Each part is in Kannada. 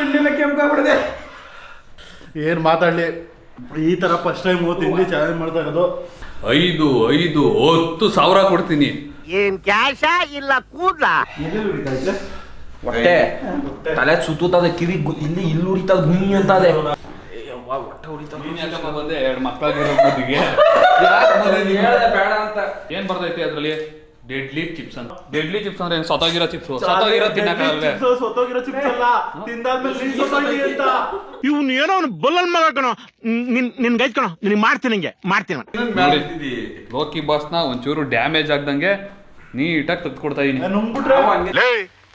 ಇಲ್ಲೆಲ್ಲ ಕೆಂಪಾಗ್ಬಿಡಿದೆ. ಏನು ಮಾತಾಡಲಿ, ಈ ಥರ ಫಸ್ಟ್ ಟೈಮ್ ತಿಂಡಿ ಚಾಲೆಂಜ್ ಮಾಡ್ತಾ ಇರೋದು. 5,10,000 ಕೊಡ್ತೀನಿ. ಏನ್ ಕ್ಯಾಶ ಇಲ್ಲ ಕೂದ್ಲ? ಎಲ್ಲೆಲ್ಲಿ ಉರಿತಾ ಇದೆ? ಹೊಟ್ಟೆ ತಲೆ ಸುತ್ತುತ್ತದೆ, ಕಿವಿ ಇಲ್ಲಿ ಉರಿತದ ಗುಣಿ ಅಂತ ಅದೇ. ಹೊಟ್ಟೆ ಉರಿತದ. ಬಂದೆ 2 ಮಕ್ಕಳಿರೋ ಬದಿಗೆ ಬೇಡ ಅಂತ. ಏನ್ ಬರ್ತೈತಿ ಅದ್ರಲ್ಲಿ? ಡೆಡ್ಲಿ ಚಿಪ್ಸ್ ಅಂತ. ಡೆಡ್ಲಿ ಚಿಪ್ಸ್ ಅಂದ್ರೆ ಸೊತ್ತಾಗಿರೋ ಚಿಪ್ಸ್. ಸೊತ್ತಾಗಿರೋ ತಿನ್ನಕ್ಕಾಗಲ್ವೇ? ಸೊತ್ತೋಗಿರೋ ಚಿಪ್ಸ್ ಅಲ್ಲ, ತಿಂದಾದ್ಮೇಲೆ ಅಂತ. ಇವ್ನು ಏನೋ ಅವ್ನು ಬಲ್ಲಲ್ ಮಗ ಕಣೋ, ನಿನ್ ಗೈದ್ ಕಣೋ, ನಿನಗೆ ಮಾಡ್ತೀನಿ ಲೋಕಿ ಬಾಸ್ನ ಒಂಚೂರು ಡ್ಯಾಮೇಜ್ ಆಗ್ದಂಗೆ ನೀಟಾಗಿ ತೆಗೆದುಕೊಡ್ತಾ ಇದೀನಿ.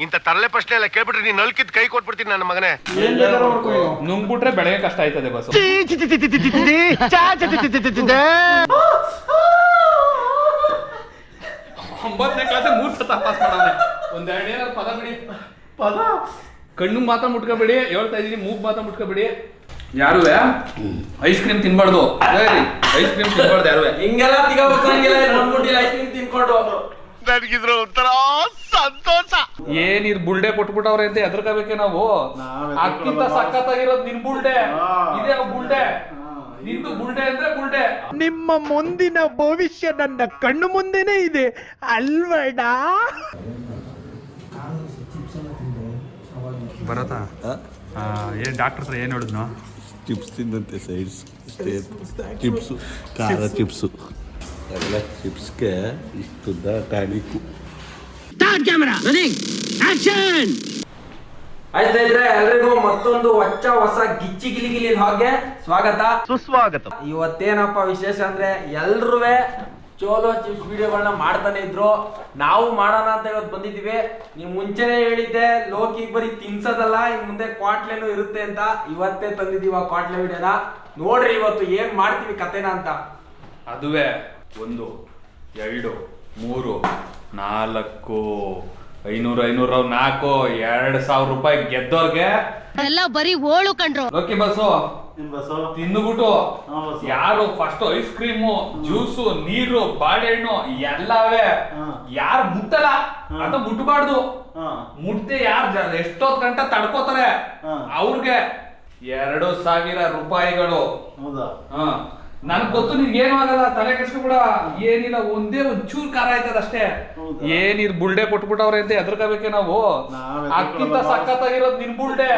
ಇಂತ ತರಲೆ ಪ್ರಶ್ನೆ ಎಲ್ಲ ಕೇಳ್ಬಿಟ್ರೆ ನೀನ್ ನಲ್ಕಿದ್ ಕೈ ಕೊಟ್ಬಿಡ್ತೀನಿ ನನ್ನ ಮಗನೇ. ನುಂಗ್ಬಿಟ್ರೆ ಬೆಳಗ್ಗೆ ಕಷ್ಟ ಆಯ್ತದೆ ಬಸ್. 9ನೇ ಕ್ಲಾಸ್ 3 ಸತ ಪಾಸ್ ಮಾಡವನೆ. ಒಂದೆರಡು ಏನಾದ್ರು ಪದ ಬಿಡಿ. ಪದ ಕಣ್ಣು ಮಾತ್ರ ಮುಟ್ಕೋಬೇಡಿ, ಹೇಳ್ತಾ ಇದೀನಿ. ಮೂಗ್ ಮಾತ್ರ ಮುಟ್ಕೋಬೇಡಿ. ಯಾರುವೆ ಐಸ್ ಕ್ರೀಮ್ ತಿನ್ಬಾರ್ದು. ಐಸ್ ಕ್ರೀಮ್ ತಿನ್ಬಾರ್ದು ಯಾರುವೆ. ಹಿಂಗೆಲ್ಲ ತಿಗೋಬಿಟ್ಟಿಲ್ಲ ಐಸ್ ಕ್ರೀಮ್ ತಿನ್ಕೊಂಡು. ನನಗಿದ್ರು ಒಂಥರ ಸಂತೋಷ. ಏನಿದ್ ಬುಲ್ಡೆ ಕೊಟ್ಬಿಟ್ಟವ್ರೆ ಅಂತ ಎದ್ರಕಬೇಕೆ ನಾವು. ಅಕ್ಕಿಂತ ಸಖತ್ತಾಗಿರೋದು ನಿನ್ ಬುಲ್ಡೆ. ಇದೇ ಬುಲ್ಡೆ. ನಿಂದು ಬುಲ್ಡೆ ಅಂದ್ರೆ ಬುಲ್ಡೆ. ನಿಮ್ಮ ಮುಂದಿನ ಭವಿಷ್ಯ ನನ್ನ ಕಣ್ಣು ಮುಂದೆನೇ ಇದೆ ಅಲ್ವಡ. ಬರತ್ತಾ ಏನ್ ಡಾಕ್ಟರ್ ಹತ್ರ ಏನ್ ಹೇಳಿದ್ನು? ಚಿಪ್ಸ್ ತಿಂದಂತೆ ಸೈಡ್ಸ್ ಚಿಪ್ಸು, ಖಾರ ಚಿಪ್ಸು, ಎಲ್ಲ ಚಿಪ್ಸ್ಗೆ ಇಷ್ಟುದ್ದ ಟಾನಿಕ್ಕು. ಆಯ್ತಾ ಇದ್ರೆ ಎಲ್ರಿಗೂ ಮತ್ತೊಂದು ಹೊಸ ಗಿಚ್ಚಿ ಗಿಲಿ ಹಾಗೆ ಸ್ವಾಗತ ಸುಸ್ವಾಗತ. ಇವತ್ತೇನಪ್ಪ ವಿಶೇಷ ಅಂದ್ರೆ ಎಲ್ರುವೆ ಚೋಲೋ ಚಿಪ್ಸ್ ವಿಡಿಯೋಗಳನ್ನ ಮಾಡ್ತಾನೆ ಇದ್ರು. ನಾವು ಮಾಡೋಣ ಅಂತ ಇವತ್ತು ಬಂದಿದ್ದೀವಿ. ನೀವು ಮುಂಚೆನೆ ಹೇಳಿದ್ದೆ ಲೋಕಿಗೆ ಬರೀ ತಿನ್ಸೋದಲ್ಲ, ಇನ್ ಮುಂದೆ ಕ್ವಾಟ್ಲೆನೂ ಇರುತ್ತೆ ಅಂತ. ಇವತ್ತೇ ತಂದಿದ್ದೀವಿ ಆ ಕ್ವಾಟ್ಲೆ ವಿಡಿಯೋನ. ನೋಡ್ರಿ ಇವತ್ತು ಏನ್ ಮಾಡ್ತೀವಿ ಕತೆನ ಅಂತ. ಅದುವೇ 1, 2, 3, 4, 500, 4, 2,000 ರೂಪಾಯಿ ಗೆದ್ದೋರ್ಗೆ ಎಲ್ಲ ಬರೀ ಓಳು ಕಂಡ್ರು. ಓಕೆ ಬಸ್ಸು ತಿಂದುಬಿಟ್ಟು ಯಾರು ಫಸ್ಟ್ ಐಸ್ ಕ್ರೀಮು, ಜ್ಯೂಸು, ನೀರು, ಬಾಳೆಹಣ್ಣು ಎಲ್ಲವೇ ಯಾರು ಮುಟ್ಟಲ್ಲ ಅಂತ ಮುಟ್ಬಾರ್ದು. ಮುಟ್ತೆ ಯಾರು ಎಷ್ಟೊತ್ ಗಂಟ ತಡ್ಕೋತಾರೆ ಅವ್ರಿಗೆ 2,000 ರೂಪಾಯಿಗಳು. ನನ್ಗೆ ಗೊತ್ತು ನಿನ್ಗೆ ಏನು ಆಗಲ್ಲ, ತಲೆ ಕೆಡ್ಸ್ಕೊಬಿಡ. ಏನಿಲ್ಲ, ಒಂಚೂರು ಖಾರ ಆಯ್ತದ ಅಷ್ಟೇ. ಏನಿದ್ ಬುಲ್ಡೆ ಕೊಟ್ಬಿಟ್ಟವ್ರೆ ಅಂತ ಎದ್ರಕಬೇಕೆ ನಾವು. ಅಕ್ಕಿಂತ ಸಖತ್ತಾಗಿರೋದು ನಿನ್ ಬುಲ್ಡೆ.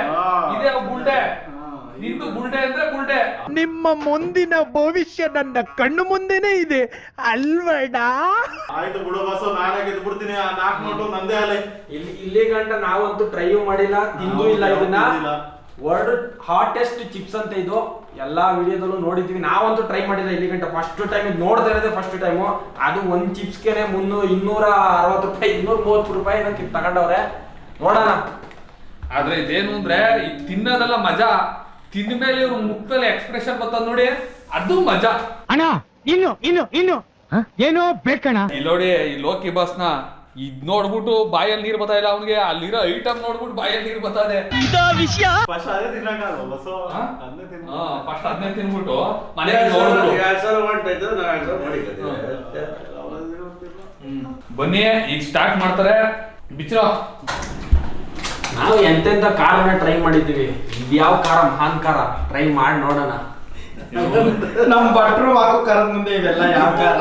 ಇದೇ ಬುಲ್ಡೆ. ನಿಂದು ಬುಲ್ಡೆ ಅಂದ್ರೆ ಬುಲ್ಡೆ. ನಿಮ್ಮ ಮುಂದಿನ ಭವಿಷ್ಯ ನನ್ನ ಕಣ್ಣು ಮುಂದೆನೇ ಇದೆ ಅಲ್ವಡ. ಆಯ್ತು ಬಿಡು ಬಸ್ಸು, ನಾನೇ ಗೆದ್ಬಿಡ್ತೀನಿ. 4 ನೋಟು ನಂದೇ ಅಲೆ. ಇಲ್ಲಿ ಗಂಟ ನಾವಂತೂ ಟ್ರೈ ಮಾಡಿಲ್ಲ, ತಿಂದು ಇಲ್ಲ. ಇದನ್ನ ವರ್ಲ್ಡ್ ಹಾಟೆಸ್ಟ್ ಚಿಪ್ಸ್ ಅಂತ ಇದು ಎಲ್ಲಾ ವಿಡಿಯೋದಲ್ಲೂ ನೋಡಿದ್ವಿ. ನಾವಂತೂ ಟ್ರೈ ಮಾಡಿಲ್ಲ ಇಲ್ಲಿ ಗಂಟ. ಫಸ್ಟ್ ಟೈಮ್ ಇದು ನೋಡ್ತಾ ಇರೋದೇ ಫಸ್ಟ್ ಟೈಮು. ಅದು ಒಂದು ಚಿಪ್ಸ್ಗೆನೆ 260 ರೂಪಾಯಿ, 230 ರೂಪಾಯಿ ತಗೊಂಡವ್ರೆ. ನೋಡೋಣ. ಆದ್ರೆ ಇದೇನು ಅಂದ್ರೆ ಈ ತಿನ್ನೋದೆಲ್ಲ ಮಜಾ. ತಿಂದ ಮೇಲೆ ಇವ್ರು ಮುಖದಲ್ಲಿ ಎಕ್ಸ್ಪ್ರೆಷನ್ ಬರ್ತದ ನೋಡಿ, ಅದು ಮಜಾ. ಅಣ್ಣ ಇನ್ನು ಏನೋ ಬೇಕಣ್ಣ. ಇಲ್ಲಿ ನೋಡಿ, ಈ ಲೋಕಿ ಬಾಸ್ನ ಇದ್ ನೋಡ್ಬಿಟ್ಟು ಬಾಯಲ್ಲಿ ನೀರ್ ಬರ್ತಾ ಇಲ್ಲ ಅವನಿಗೆ. ಅಲ್ಲಿರೋ ಐಟಮ್ ನೋಡ್ಬಿಟ್ಟು ಬಾಯಲ್ಲಿ ನೀರ್ ಬರ್ತಾ ಇದೆ. ಫಸ್ಟ್ ಅದೇ ತಿನ್ನಕ್ಕಾಗಲ್ಲ ಬಸ್ಸು. ಫಸ್ಟ್ ಅದನ್ನೇ ತಿನ್ಬಿಟ್ಟು ಮನೆಗೆ ನೋಡ್ಬಿಟ್ಟು ಬನ್ನಿ ಈಗ ಸ್ಟಾರ್ಟ್ ಮಾಡ್ತಾರೆ. ಬಿಚ್ಚೋ, ನಾವು ಎಂತೆಂತ ಖಾರನ ಟ್ರೈ ಮಾಡಿದ್ದೀವಿ. ಯಾವ ಖಾರ ಮಹಾನ್ ಖಾರ ಟ್ರೈ ಮಾಡಿ ನೋಡೋಣ. ನಮ್ ಭಟ್ರು ಹಾಕೋ ಖಾರದ ಮುಂದೆ ಇವೆಲ್ಲ ಯಾವ ಖಾರ?